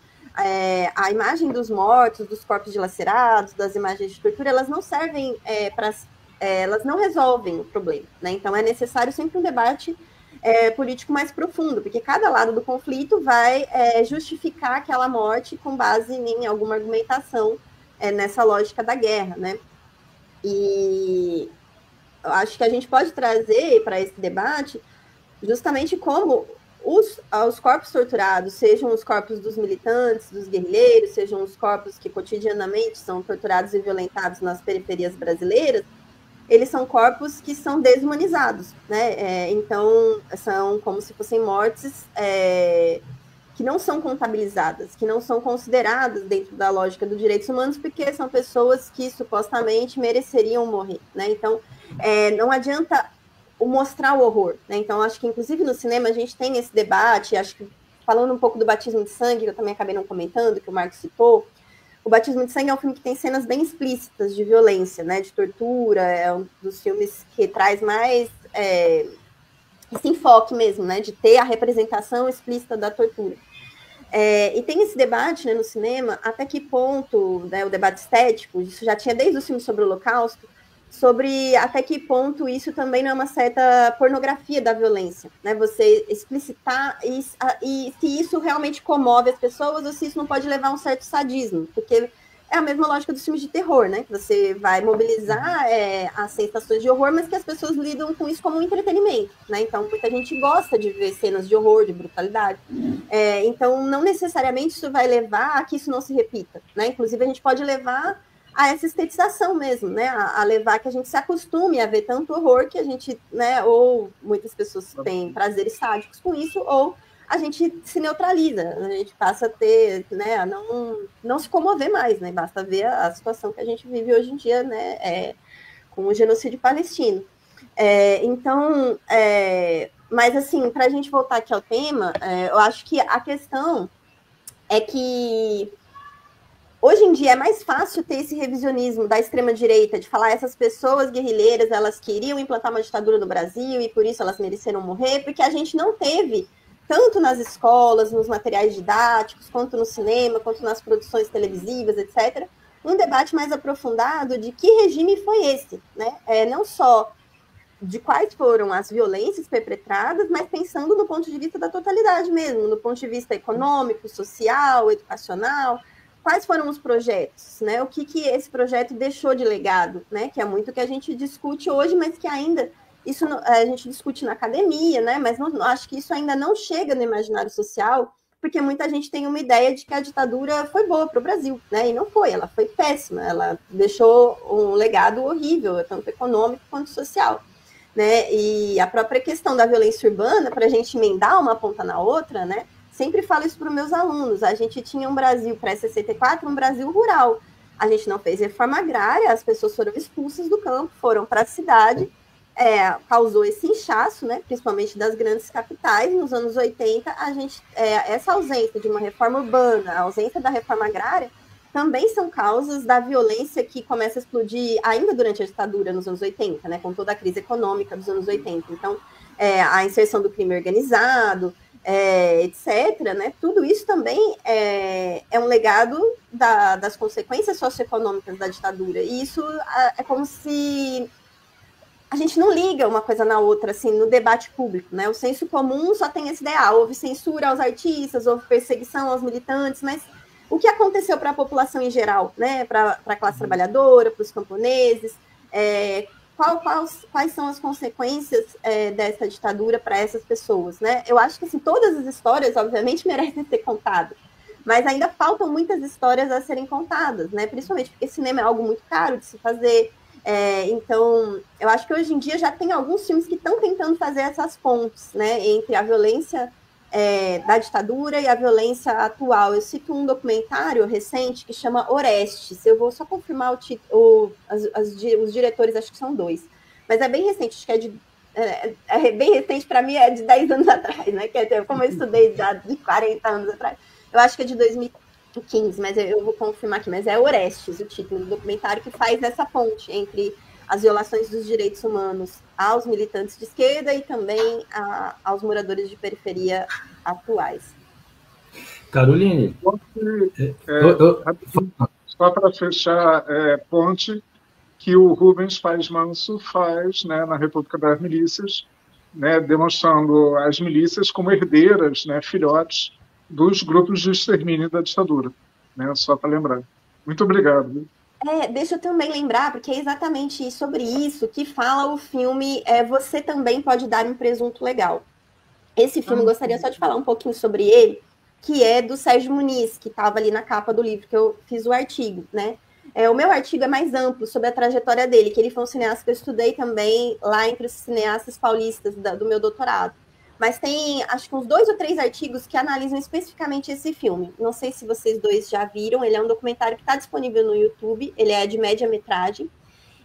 a imagem dos mortos, dos corpos dilacerados, das imagens de tortura, elas não servem elas não resolvem o problema, né? Então é necessário sempre um debate político mais profundo, porque cada lado do conflito vai justificar aquela morte com base em alguma argumentação nessa lógica da guerra, né? E eu acho que a gente pode trazer para esse debate justamente como os corpos torturados, sejam os corpos dos militantes, dos guerrilheiros, sejam os corpos que cotidianamente são torturados e violentados nas periferias brasileiras, eles são corpos que são desumanizados, né? Então, são como se fossem mortes que não são contabilizadas, que não são consideradas dentro da lógica dos direitos humanos, porque são pessoas que supostamente mereceriam morrer, né? Então, não adianta mostrar o horror, né? Então, acho que, inclusive, no cinema a gente tem esse debate, acho que, falando um pouco do Batismo de Sangue, que eu também acabei não comentando, que o Marcos citou, o Batismo de Sangue é um filme que tem cenas bem explícitas de violência, né? De tortura, é um dos filmes que traz mais esse enfoque mesmo, né? De ter a representação explícita da tortura. E tem esse debate, né, no cinema, até que ponto, né, o debate estético, isso já tinha desde o filme sobre o Holocausto, sobre até que ponto isso também não é uma certa pornografia da violência, né? Você explicitar e se isso realmente comove as pessoas ou se isso não pode levar a um certo sadismo, porque é a mesma lógica dos filmes de terror, né? Você vai mobilizar as sensações de horror, mas que as pessoas lidam com isso como um entretenimento, né? Então, muita gente gosta de ver cenas de horror, de brutalidade. Então, não necessariamente isso vai levar a que isso não se repita, né? Inclusive, a gente pode levar a essa estetização mesmo, né? A levar que a gente se acostume a ver tanto horror que a gente, né? Ou muitas pessoas têm prazeres sádicos com isso, ou a gente se neutraliza, a gente passa a ter, né? A não se comover mais, né? Basta ver a situação que a gente vive hoje em dia, né? Com o genocídio palestino. Então, mas assim, para a gente voltar aqui ao tema, eu acho que a questão é que hoje em dia é mais fácil ter esse revisionismo da extrema-direita, de falar essas pessoas guerrilheiras, elas queriam implantar uma ditadura no Brasil e por isso elas mereceram morrer, porque a gente não teve, tanto nas escolas, nos materiais didáticos, quanto no cinema, quanto nas produções televisivas, etc., um debate mais aprofundado de que regime foi esse, né? Não só de quais foram as violências perpetradas, mas pensando no ponto de vista da totalidade mesmo, no ponto de vista econômico, social, educacional. Quais foram os projetos, né? O que esse projeto deixou de legado, né? Que é muito que a gente discute hoje, mas que ainda isso a gente discute na academia, né? Mas não, acho que isso ainda não chega no imaginário social, porque muita gente tem uma ideia de que a ditadura foi boa para o Brasil, né? E não foi, ela foi péssima, ela deixou um legado horrível, tanto econômico quanto social. né? E a própria questão da violência urbana, para a gente emendar uma ponta na outra, né? Sempre falo isso para os meus alunos. A gente tinha um Brasil pré-64, um Brasil rural. A gente não fez reforma agrária, as pessoas foram expulsas do campo, foram para a cidade, causou esse inchaço, né, principalmente das grandes capitais. Nos anos 80, essa ausência de uma reforma urbana, a ausência da reforma agrária, também são causas da violência que começa a explodir ainda durante a ditadura, nos anos 80, né, com toda a crise econômica dos anos 80. Então, a inserção do crime organizado, etc., né? Tudo isso também é um legado das consequências socioeconômicas da ditadura. E isso é como se a gente não liga uma coisa na outra, assim, no debate público, né? O senso comum só tem essa ideia, houve censura aos artistas, houve perseguição aos militantes, mas o que aconteceu para a população em geral, né? Para a classe trabalhadora, para os camponeses, quais são as consequências dessa ditadura para essas pessoas, né? Eu acho que assim, todas as histórias, obviamente, merecem ser contadas, mas ainda faltam muitas histórias a serem contadas, né? Principalmente porque cinema é algo muito caro de se fazer. Então, eu acho que hoje em dia já tem alguns filmes que estão tentando fazer essas pontes, né? Entre a violência da ditadura e a violência atual. Eu cito um documentário recente que chama Orestes. Eu vou só confirmar o título, os diretores, acho que são 2. Mas é bem recente, acho que bem recente, para mim é de 10 anos atrás, né? Como eu estudei já de 40 anos atrás. Eu acho que é de 2015, mas eu vou confirmar aqui. Mas é Orestes, o título do documentário, que faz essa ponte entre as violações dos direitos humanos aos militantes de esquerda e também aos moradores de periferia atuais. Caroline, só para fechar, ponte que o Rubens Paes Manso faz, né, na República das Milícias, né, demonstrando as milícias como herdeiras, né, filhotes dos grupos de extermínio da ditadura, né, só para lembrar. Muito obrigado. Deixa eu também lembrar, porque é exatamente sobre isso que fala o filme Você Também Pode Dar um Presunto Legal. Esse filme, gostaria só de falar um pouquinho sobre ele, que é do Sérgio Muniz, que estava ali na capa do livro, que eu fiz o artigo, né? O meu artigo é mais amplo sobre a trajetória dele, que ele foi um cineasta que eu estudei também lá entre os cineastas paulistas do meu doutorado. Mas tem, acho que uns 2 ou 3 artigos que analisam especificamente esse filme. Não sei se vocês dois já viram, ele é um documentário que está disponível no YouTube, ele é de média-metragem.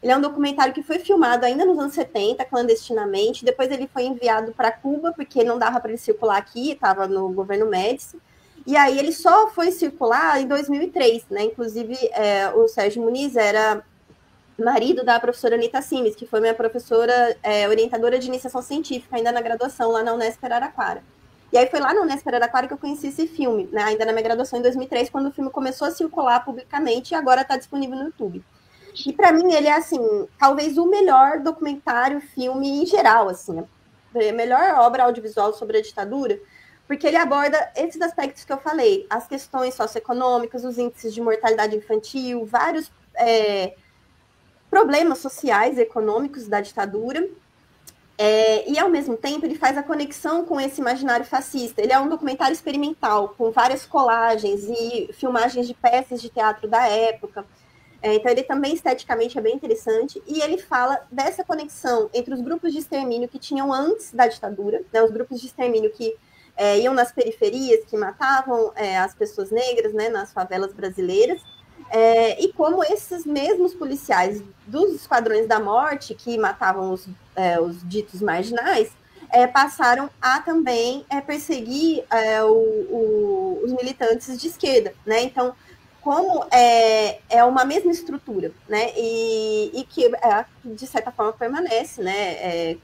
Ele é um documentário que foi filmado ainda nos anos 70, clandestinamente, depois ele foi enviado para Cuba, porque não dava para ele circular aqui, estava no governo Médici, e aí ele só foi circular em 2003, né? Inclusive, o Sérgio Muniz era marido da professora Anita Simes, que foi minha professora orientadora de iniciação científica, ainda na graduação, lá na Unesp Araraquara. E aí foi lá na Unesp Araraquara que eu conheci esse filme, né, ainda na minha graduação em 2003, quando o filme começou a circular publicamente e agora está disponível no YouTube. E para mim ele é, assim, talvez o melhor documentário, filme em geral, assim, a melhor obra audiovisual sobre a ditadura, porque ele aborda esses aspectos que eu falei, as questões socioeconômicas, os índices de mortalidade infantil, vários problemas sociais e econômicos da ditadura, e ao mesmo tempo ele faz a conexão com esse imaginário fascista. Ele é um documentário experimental, com várias colagens e filmagens de peças de teatro da época. Então ele também esteticamente é bem interessante, e ele fala dessa conexão entre os grupos de extermínio que tinham antes da ditadura, né, os grupos de extermínio que iam nas periferias, que matavam as pessoas negras, né, nas favelas brasileiras, e como esses mesmos policiais dos esquadrões da morte, que matavam os ditos marginais, passaram a também perseguir os militantes de esquerda, né? Então, como é uma mesma estrutura, né? E que, de certa forma, permanece, né?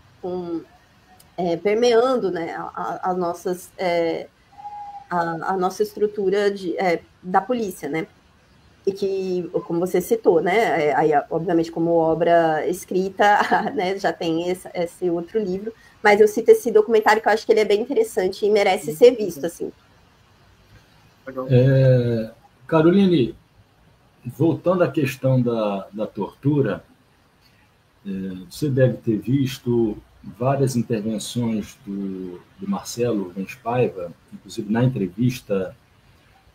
Permeando, né? A nossa estrutura da polícia, né? E que, como você citou, né, aí, obviamente, como obra escrita, né, já tem esse outro livro, mas eu cito esse documentário que eu acho que ele é bem interessante e merece ser visto, assim. Caroline, voltando à questão da tortura, você deve ter visto várias intervenções do Marcelo Rubens Paiva, inclusive na entrevista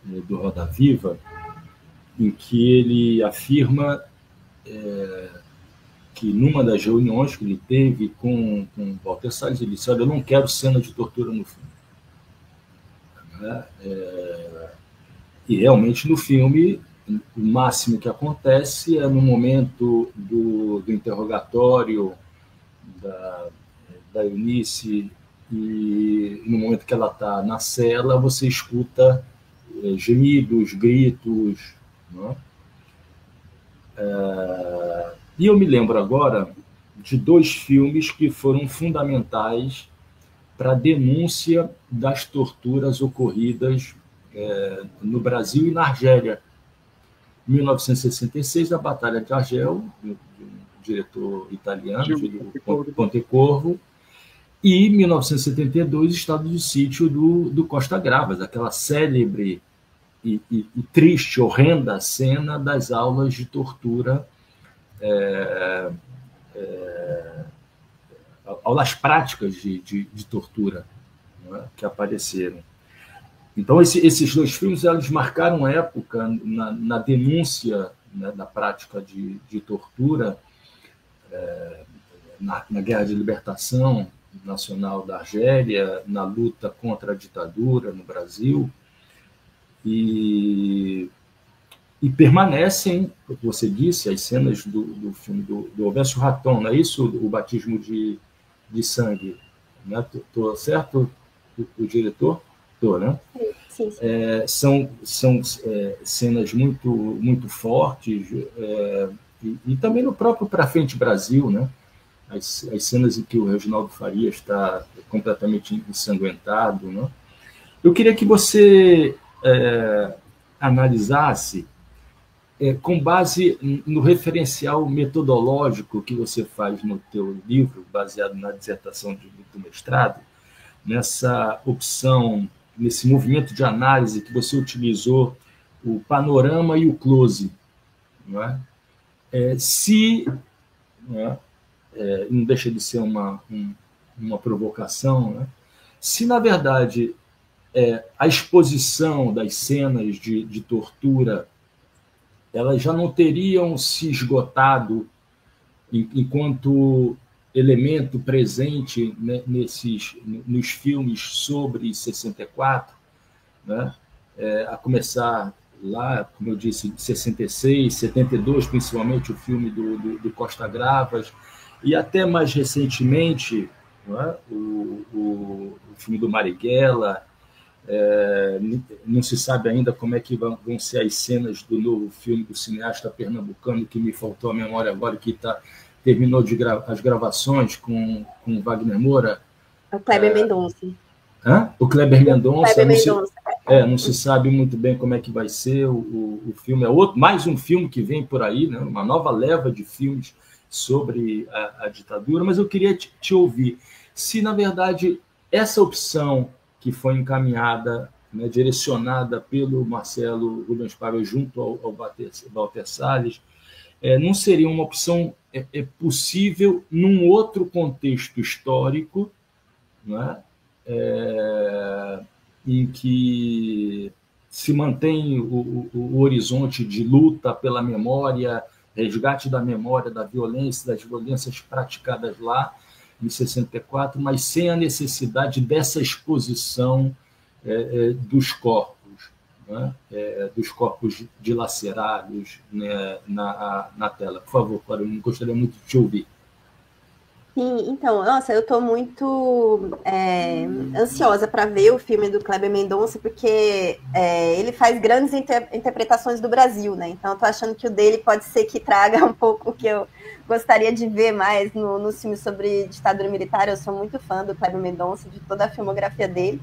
do Roda Viva, em que ele afirma que numa das reuniões que ele teve com Walter Salles, ele disse: olha, eu não quero cena de tortura no filme. E realmente no filme o máximo que acontece é no momento do interrogatório da Eunice, e no momento que ela está na cela, você escuta gemidos, gritos. Não é? E eu me lembro agora de 2 filmes que foram fundamentais para a denúncia das torturas ocorridas no Brasil e na Argélia. Em 1966, a Batalha de Argel, do diretor italiano, Giulio Pontecorvo, e, em 1972, o estado de sítio do Costa Gravas, aquela célebre e triste, horrenda cena das aulas de tortura, aulas práticas de tortura, não é? Que apareceram. Então, esses 2 filmes eles marcaram época na denúncia, né, da prática de tortura, na Guerra de Libertação Nacional da Argélia, na luta contra a ditadura no Brasil, e permanecem, como você disse, as cenas do filme do Horacio Raton, não é isso? O batismo de sangue. Estou certo, o diretor? Estou, né? Sim. São cenas muito, muito fortes, e também no próprio Pra Frente Brasil, né? As cenas em que o Reginaldo Farias está completamente ensanguentado, né? Eu queria que você analisasse, com base no referencial metodológico que você faz no teu livro, baseado na dissertação do mestrado, nessa opção, nesse movimento de análise que você utilizou, o panorama e o close. Não é? Não deixa de ser uma provocação, né? Se, na verdade, a exposição das cenas de tortura elas já não teriam se esgotado enquanto elemento presente, né, nos filmes sobre 64, né? A começar lá, como eu disse, de 66, 72, principalmente o filme do Costa Gravas, e até mais recentemente, né, o filme do Marighella. Não se sabe ainda como é que vão ser as cenas do novo filme do cineasta pernambucano, que me faltou a memória agora, que terminou as gravações com Wagner Moura. O Kleber Mendonça. O Kleber Mendonça. Kleber Mendonça. Não se sabe muito bem como é que vai ser o filme. Mais um filme que vem por aí, né? Uma nova leva de filmes sobre a ditadura, mas eu queria te ouvir. Se, na verdade, essa opção que foi encaminhada, né, direcionada pelo Marcelo Rubens Paiva junto ao Walter Salles, não seria uma opção possível num outro contexto histórico, né, em que se mantém o horizonte de luta pela memória, resgate da memória das violências praticadas lá, em 64, mas sem a necessidade dessa exposição dos corpos, né? Dos corpos dilacerados, né, na tela. Por favor, Clara, eu gostaria muito de te ouvir. Sim, então, nossa, eu estou muito ansiosa para ver o filme do Kleber Mendonça, porque ele faz grandes interpretações do Brasil, né? Então, eu estou achando que o dele pode ser que traga um pouco o que eu gostaria de ver mais nos filmes sobre ditadura militar. Eu sou muito fã do Kleber Mendonça, de toda a filmografia dele,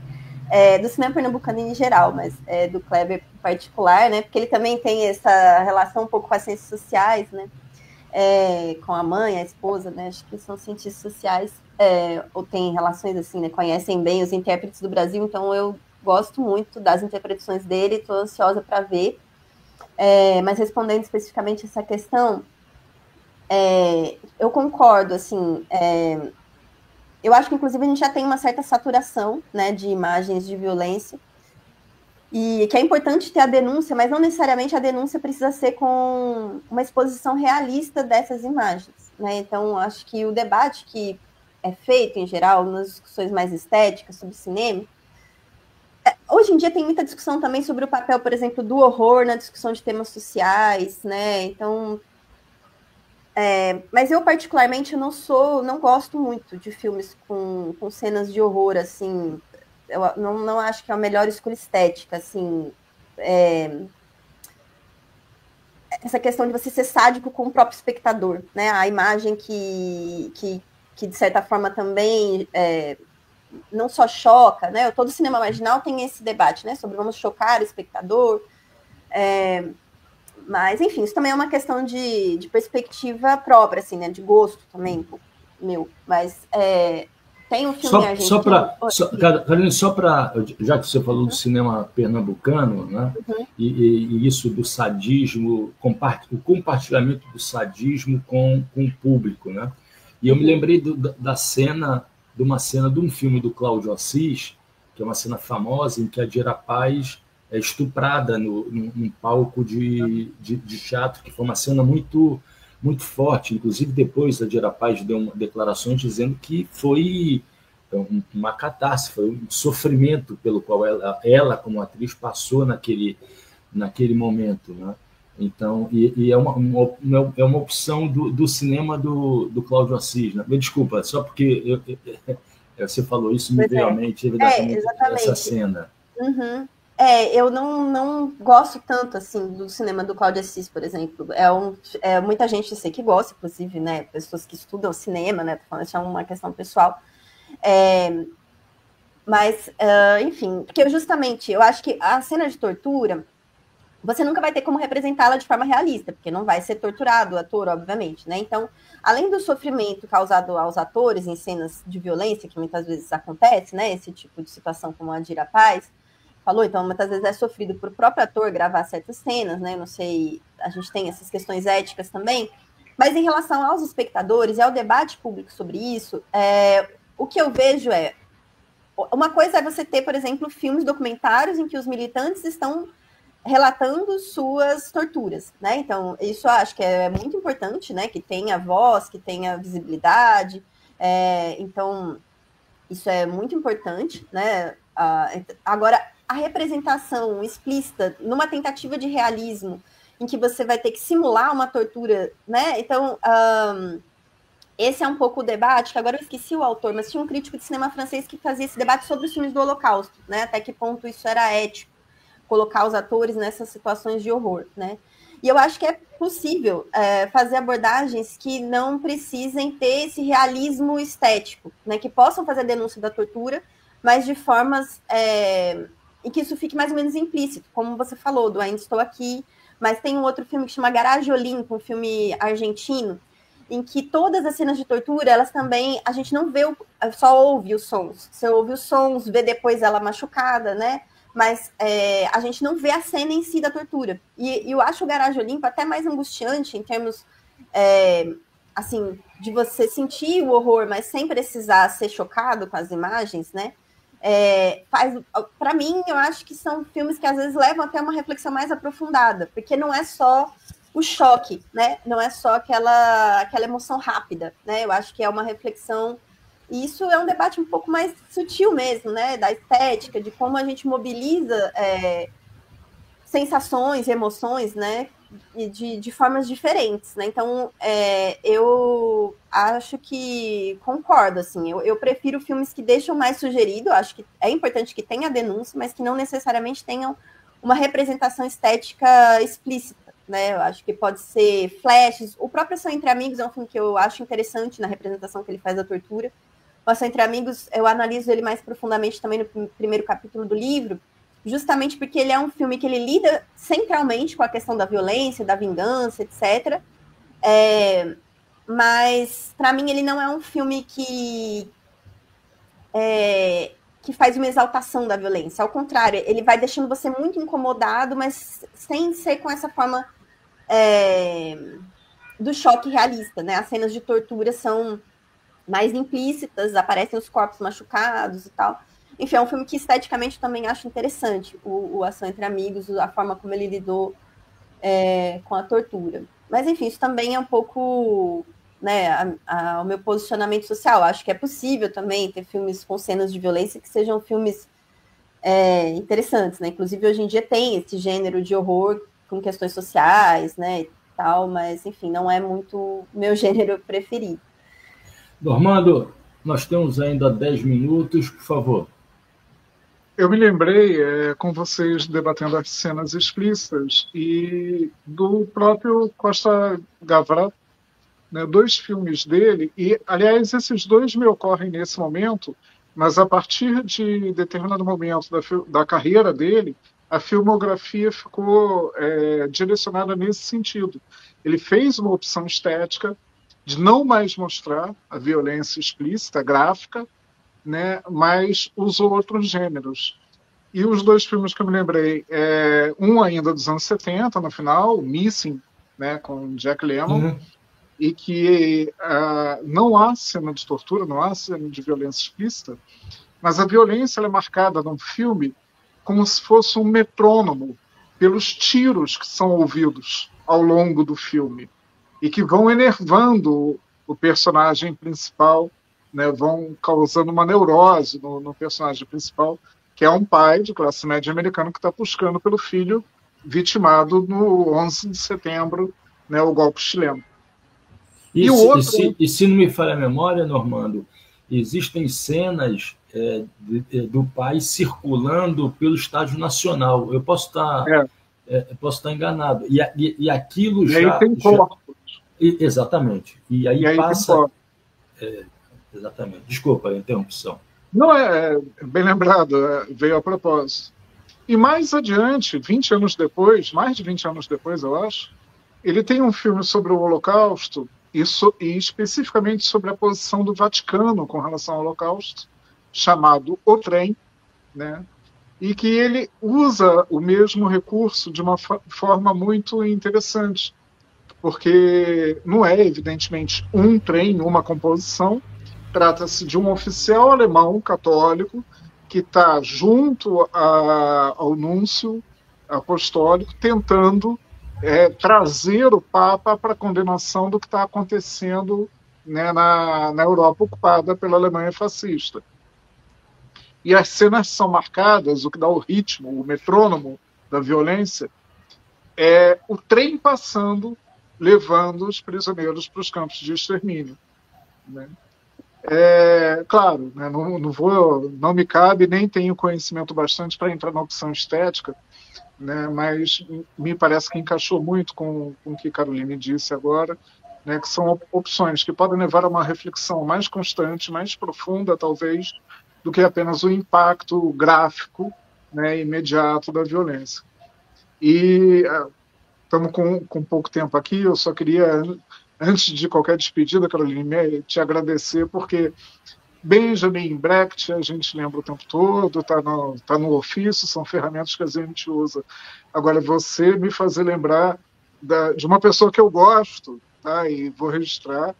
do cinema pernambucano em geral, mas do Kleber em particular, né? Porque ele também tem essa relação um pouco com as ciências sociais, né? Com a mãe, a esposa, né? Acho que são cientistas sociais, ou têm relações assim, né? Conhecem bem os intérpretes do Brasil, então eu gosto muito das interpretações dele, estou ansiosa para ver. Mas respondendo especificamente essa questão, eu concordo, assim, eu acho que inclusive a gente já tem uma certa saturação, né, de imagens de violência, e que é importante ter a denúncia, mas não necessariamente a denúncia precisa ser com uma exposição realista dessas imagens. né? Então, acho que o debate que é feito, em geral, nas discussões mais estéticas sobre cinema, hoje em dia tem muita discussão também sobre o papel, por exemplo, do horror na discussão de temas sociais, né? Então, mas eu particularmente não gosto muito de filmes com cenas de horror, assim. Eu não acho que é a melhor escolha estética, assim. Essa questão de você ser sádico com o próprio espectador, né? A imagem que de certa forma também não só choca, né? Todo cinema marginal tem esse debate, né? Sobre vamos chocar o espectador. Mas, enfim, isso também é uma questão de perspectiva própria, assim, né? De gosto também, meu. Mas tem um filme argentino... Carolina, só para... Já que você falou do cinema pernambucano, né? E isso do sadismo, o compartilhamento do sadismo com o público, né? E eu me lembrei de uma cena de um filme do Cláudio Assis, que é uma cena famosa, em que a Dira Paz é estuprada num palco de teatro, que foi uma cena muito, muito forte. Inclusive, depois a Dira Paz deu declarações dizendo que foi uma catástrofe, foi um sofrimento pelo qual ela como atriz, passou naquele momento, né? Então, é uma opção do cinema do Cláudio Assis, né? Me desculpa, só porque você falou isso, me veio à mente essa cena. Uhum. Eu não gosto tanto, assim, do cinema do Cláudio Assis, por exemplo. Muita gente eu sei que gosta, inclusive, né? Pessoas que estudam cinema, né? Tô falando, isso é uma questão pessoal. Mas, enfim, porque eu acho que a cena de tortura, você nunca vai ter como representá-la de forma realista, porque não vai ser torturado o ator, obviamente, né? Então, além do sofrimento causado aos atores em cenas de violência, que muitas vezes acontece, né? Esse tipo de situação, como a Dira Paz falou, então muitas vezes é sofrido por o próprio ator gravar certas cenas, né? Não sei, a gente tem essas questões éticas também, mas em relação aos espectadores e ao debate público sobre isso, o que eu vejo uma coisa é você ter, por exemplo, filmes documentários em que os militantes estão relatando suas torturas, né? Então, isso eu acho que é muito importante, né? Que tenha voz, que tenha visibilidade. Então, isso é muito importante, né? Agora, a representação explícita numa tentativa de realismo em que você vai ter que simular uma tortura, né? Então, esse é um pouco o debate, que agora eu esqueci o autor, mas tinha um crítico de cinema francês que fazia esse debate sobre os filmes do Holocausto, né? Até que ponto isso era ético, colocar os atores nessas situações de horror, né? E eu acho que é possível fazer abordagens que não precisem ter esse realismo estético, né? Que possam fazer a denúncia da tortura, mas de formas em que isso fique mais ou menos implícito, como você falou, do Ainda Estou Aqui, mas tem um outro filme que chama Garagem Olimpo, um filme argentino, em que todas as cenas de tortura, elas também, a gente não vê, só ouve os sons. Você ouve os sons, vê depois ela machucada, né? Mas a gente não vê a cena em si da tortura. E eu acho o Garagem Olimpo até mais angustiante em termos, assim, de você sentir o horror, mas sem precisar ser chocado com as imagens, né? Para mim, eu acho que são filmes que às vezes levam até uma reflexão mais aprofundada, porque não é só o choque, né? Não é só aquela emoção rápida, né? Eu acho que é uma reflexão, e isso é um debate um pouco mais sutil mesmo, né? Da estética, de como a gente mobiliza sensações, emoções, né? E de formas diferentes, né? Então, eu acho que concordo, assim, eu prefiro filmes que deixam mais sugerido, acho que é importante que tenha denúncia, mas que não necessariamente tenham uma representação estética explícita, né? Eu acho que pode ser flashes. O próprio Ação Entre Amigos é um filme que eu acho interessante na representação que ele faz da tortura. O Ação Entre Amigos, eu analiso ele mais profundamente também no primeiro capítulo do livro, justamente porque ele é um filme que ele lida centralmente com a questão da violência, da vingança, etc. Mas, para mim, ele não é um filme que faz uma exaltação da violência. Ao contrário, ele vai deixando você muito incomodado, mas sem ser com essa forma do choque realista, né? As cenas de tortura são mais implícitas, aparecem os corpos machucados e tal. Enfim, é um filme que esteticamente também acho interessante, o Ação Entre Amigos, a forma como ele lidou com a tortura. Mas, enfim, isso também é um pouco né, ao meu posicionamento social. Acho que é possível também ter filmes com cenas de violência que sejam filmes interessantes, né? Inclusive, hoje em dia tem esse gênero de horror com questões sociais, né, e tal, mas, enfim, não é muito meu gênero preferido. Normando, nós temos ainda 10 minutos, por favor. Eu me lembrei, com vocês debatendo as cenas explícitas, e do próprio Costa Gavras, né, 2 filmes dele, e, aliás, esses 2 me ocorrem nesse momento, mas a partir de determinado momento da carreira dele, a filmografia ficou direcionada nesse sentido. Ele fez uma opção estética de não mais mostrar a violência explícita, gráfica, né, mas usou outros gêneros. E os 2 filmes que eu me lembrei, um ainda dos anos 70, no final, Missing, né, com Jack Lemmon, e que não há cena de tortura, não há cena de violência explícita, mas a violência ela é marcada no filme como se fosse um metrônomo pelos tiros que são ouvidos ao longo do filme e que vão enervando o personagem principal, né, vão causando uma neurose no personagem principal, que é um pai de classe média americano que está buscando pelo filho vitimado no 11 de setembro, né, o golpe chileno. E se não me falha a memória, Normando, existem cenas do pai circulando pelo Estádio Nacional. Eu posso estar enganado. E aquilo já... tem corpos. Exatamente. E aí passa... exatamente. Desculpa a interrupção. Não, bem lembrado, veio a propósito. E mais adiante, 20 anos depois, mais de 20 anos depois, eu acho, ele tem um filme sobre o Holocausto, e especificamente sobre a posição do Vaticano com relação ao Holocausto, chamado O Trem, né? E que ele usa o mesmo recurso de uma forma muito interessante, porque não é, evidentemente, um trem, uma composição, trata-se de um oficial alemão católico que está junto ao núncio apostólico tentando trazer o Papa para a condenação do que está acontecendo, né, na Europa ocupada pela Alemanha fascista. E as cenas são marcadas, o que dá o ritmo, o metrônomo da violência, é o trem passando, levando os prisioneiros para os campos de extermínio, né? Claro, né, não me cabe, nem tenho conhecimento bastante para entrar na opção estética, né, mas me parece que encaixou muito com o que Caroline disse agora, né, que são opções que podem levar a uma reflexão mais constante, mais profunda, talvez, do que apenas o impacto gráfico, né, imediato da violência. E estamos com pouco tempo aqui, eu só queria, antes de qualquer despedida, Caroline, te agradecer, porque Benjamin Brecht a gente lembra o tempo todo, está no ofício, são ferramentas que a gente usa. Agora, você me fazer lembrar de uma pessoa que eu gosto, tá, e vou registrar,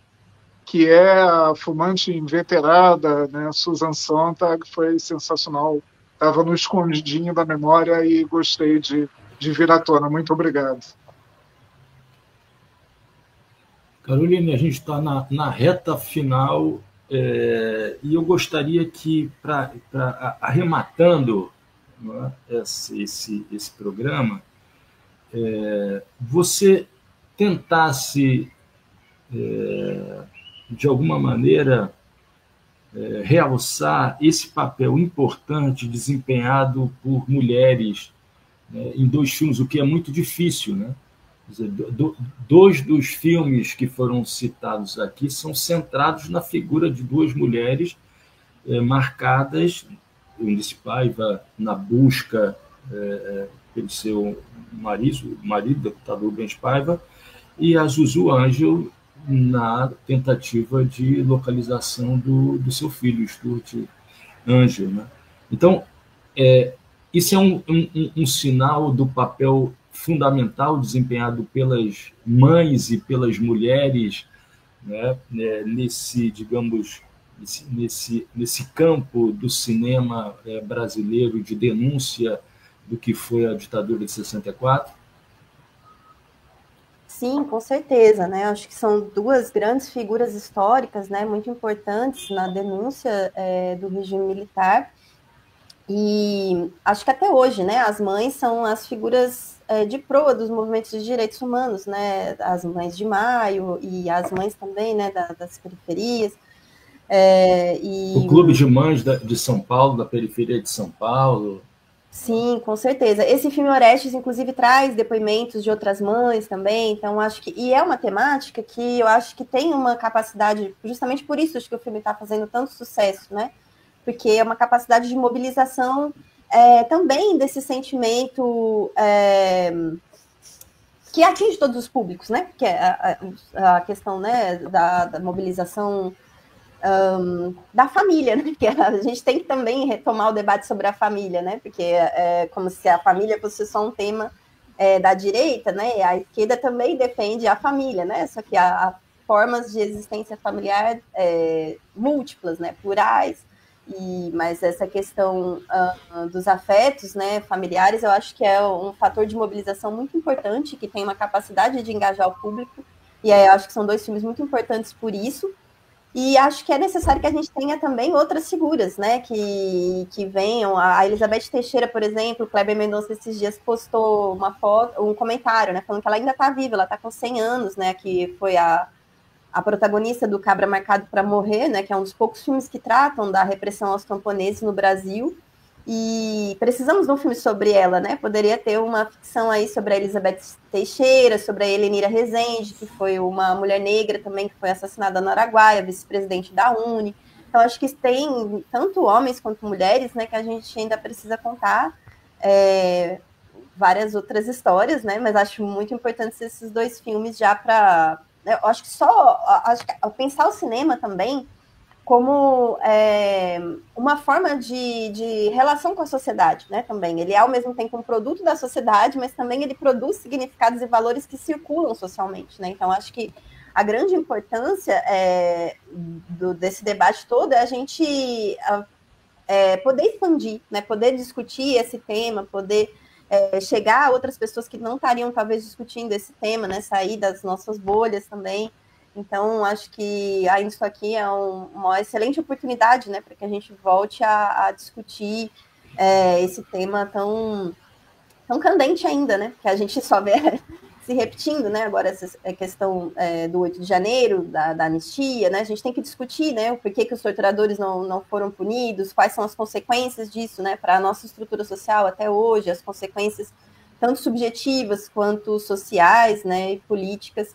que é a fumante inveterada, né, Susan Sontag, foi sensacional. Estava no escondidinho da memória e gostei de vir à tona. Muito obrigado. Caroline, a gente está na reta final e eu gostaria que, arrematando, né, esse programa, você tentasse, de alguma maneira, realçar esse papel importante desempenhado por mulheres, né, em 2 filmes, o que é muito difícil, né? Quer dizer, 2 dos filmes que foram citados aqui são centrados na figura de 2 mulheres marcadas, Eunice Paiva na busca pelo seu marido, deputado Rubens Paiva, e a Zuzu Ângelo na tentativa de localização do seu filho, Stuart Ângelo, né? Então, isso é um sinal do papel fundamental desempenhado pelas mães e pelas mulheres, né, nesse campo do cinema brasileiro de denúncia do que foi a ditadura de 64? Sim, com certeza, né? Acho que são duas grandes figuras históricas, né, muito importantes na denúncia do regime militar. E acho que até hoje, né, as mães são as figuras de proa dos movimentos de direitos humanos, né? As mães de Maio e as mães também, né, das periferias. O Clube de Mães de São Paulo, da periferia de São Paulo. Sim, com certeza. Esse filme Orestes, inclusive, traz depoimentos de outras mães também, então acho que... E é uma temática que eu acho que tem uma capacidade, justamente por isso acho que o filme está fazendo tanto sucesso, né? Porque é uma capacidade de mobilização também desse sentimento que atinge todos os públicos, né? Que é a questão, né, da mobilização da família, né? Que a gente tem que também retomar o debate sobre a família, né? Porque é como se a família fosse só um tema da direita, né? E a esquerda também defende a família, né? Só que há formas de existência familiar múltiplas, né? Plurais. Mas essa questão dos afetos, né, familiares, eu acho que é um fator de mobilização muito importante, que tem uma capacidade de engajar o público. E aí eu acho que são dois filmes muito importantes por isso. E acho que é necessário que a gente tenha também outras figuras, né, que venham. A Elizabeth Teixeira, por exemplo, o Kleber Mendonça esses dias postou uma foto, um comentário, né, falando que ela ainda está viva, ela está com 100 anos, né, que foi a protagonista do Cabra Marcado para Morrer, né, que é um dos poucos filmes que tratam da repressão aos camponeses no Brasil. E precisamos de um filme sobre ela, né? Poderia ter uma ficção aí sobre a Elizabeth Teixeira, sobre a Helenira Rezende, que foi uma mulher negra também que foi assassinada no Araguaia, vice-presidente da UNE. Então, acho que tem tanto homens quanto mulheres, né, que a gente ainda precisa contar várias outras histórias, né? Mas acho muito importante esses dois filmes já para... Eu acho que pensar o cinema também como uma forma de relação com a sociedade, né, também. Ele é, ao mesmo tempo, um produto da sociedade, mas também ele produz significados e valores que circulam socialmente, né? Então, acho que a grande importância desse debate todo é a gente poder expandir, né, poder discutir esse tema, poder chegar a outras pessoas que não estariam, talvez, discutindo esse tema, né, sair das nossas bolhas também. Então, acho que isso aqui é uma excelente oportunidade, né, para que a gente volte a discutir esse tema tão candente ainda, né, que a gente só vê se repetindo, né, agora essa questão do 8 de janeiro, da anistia, né, a gente tem que discutir, né, o porquê que os torturadores não foram punidos, quais são as consequências disso, né, para a nossa estrutura social até hoje, as consequências tanto subjetivas quanto sociais, né, e políticas,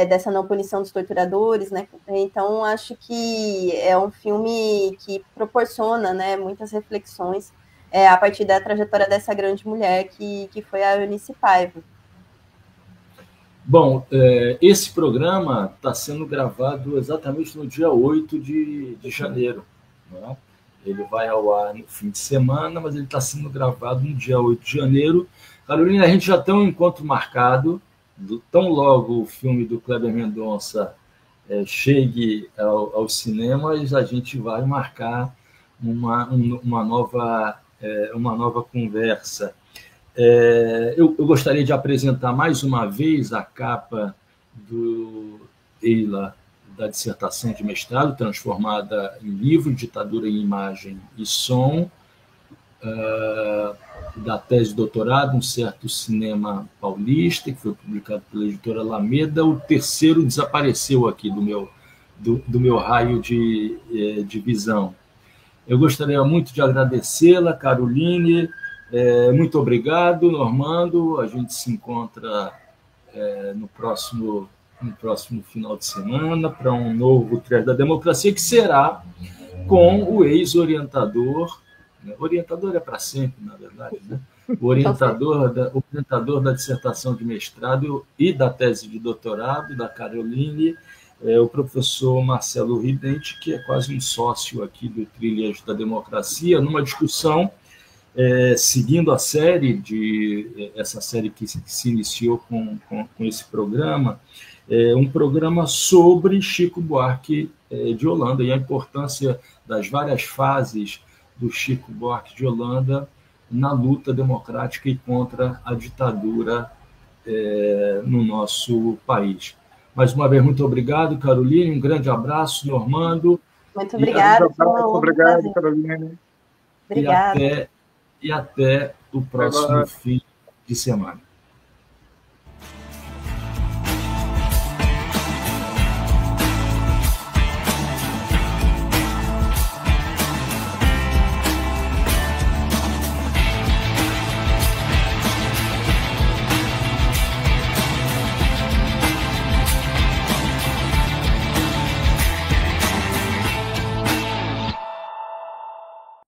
dessa não punição dos torturadores, né? Então, acho que é um filme que proporciona, né, muitas reflexões a partir da trajetória dessa grande mulher que foi a Eunice Paiva. Bom, esse programa está sendo gravado exatamente no dia 8 de janeiro. Né? Ele vai ao ar no fim de semana, mas ele está sendo gravado no dia 8 de janeiro. Carolina, a gente já tem um encontro marcado. Tão logo o filme do Kleber Mendonça chegue aos cinemas, a gente vai marcar uma nova conversa. Eu gostaria de apresentar mais uma vez a capa do Eila, da dissertação de mestrado, transformada em livro, Ditadura em Imagem e Som, da tese de doutorado, Um Certo Cinema Paulista, que foi publicado pela editora Alameda. O terceiro desapareceu aqui do meu raio de visão. Eu gostaria muito de agradecê-la, Caroline. Muito obrigado, Normando. A gente se encontra no próximo final de semana para um novo Trás da Democracia, que será com o ex-orientador. Orientador é para sempre, na verdade, né? O orientador da dissertação de mestrado e da tese de doutorado, da Caroline, o professor Marcelo Ridente, que é quase um sócio aqui do Trilhas da Democracia, numa discussão, seguindo a série, essa série que se iniciou com esse programa, um programa sobre Chico Buarque de Holanda e a importância das várias fases do Chico Buarque de Holanda na luta democrática e contra a ditadura no nosso país. Mais uma vez, muito obrigado, Caroline, um grande abraço, Normando. Muito obrigada. Obrigado, Caroline. Obrigada. E até o próximo fim de semana.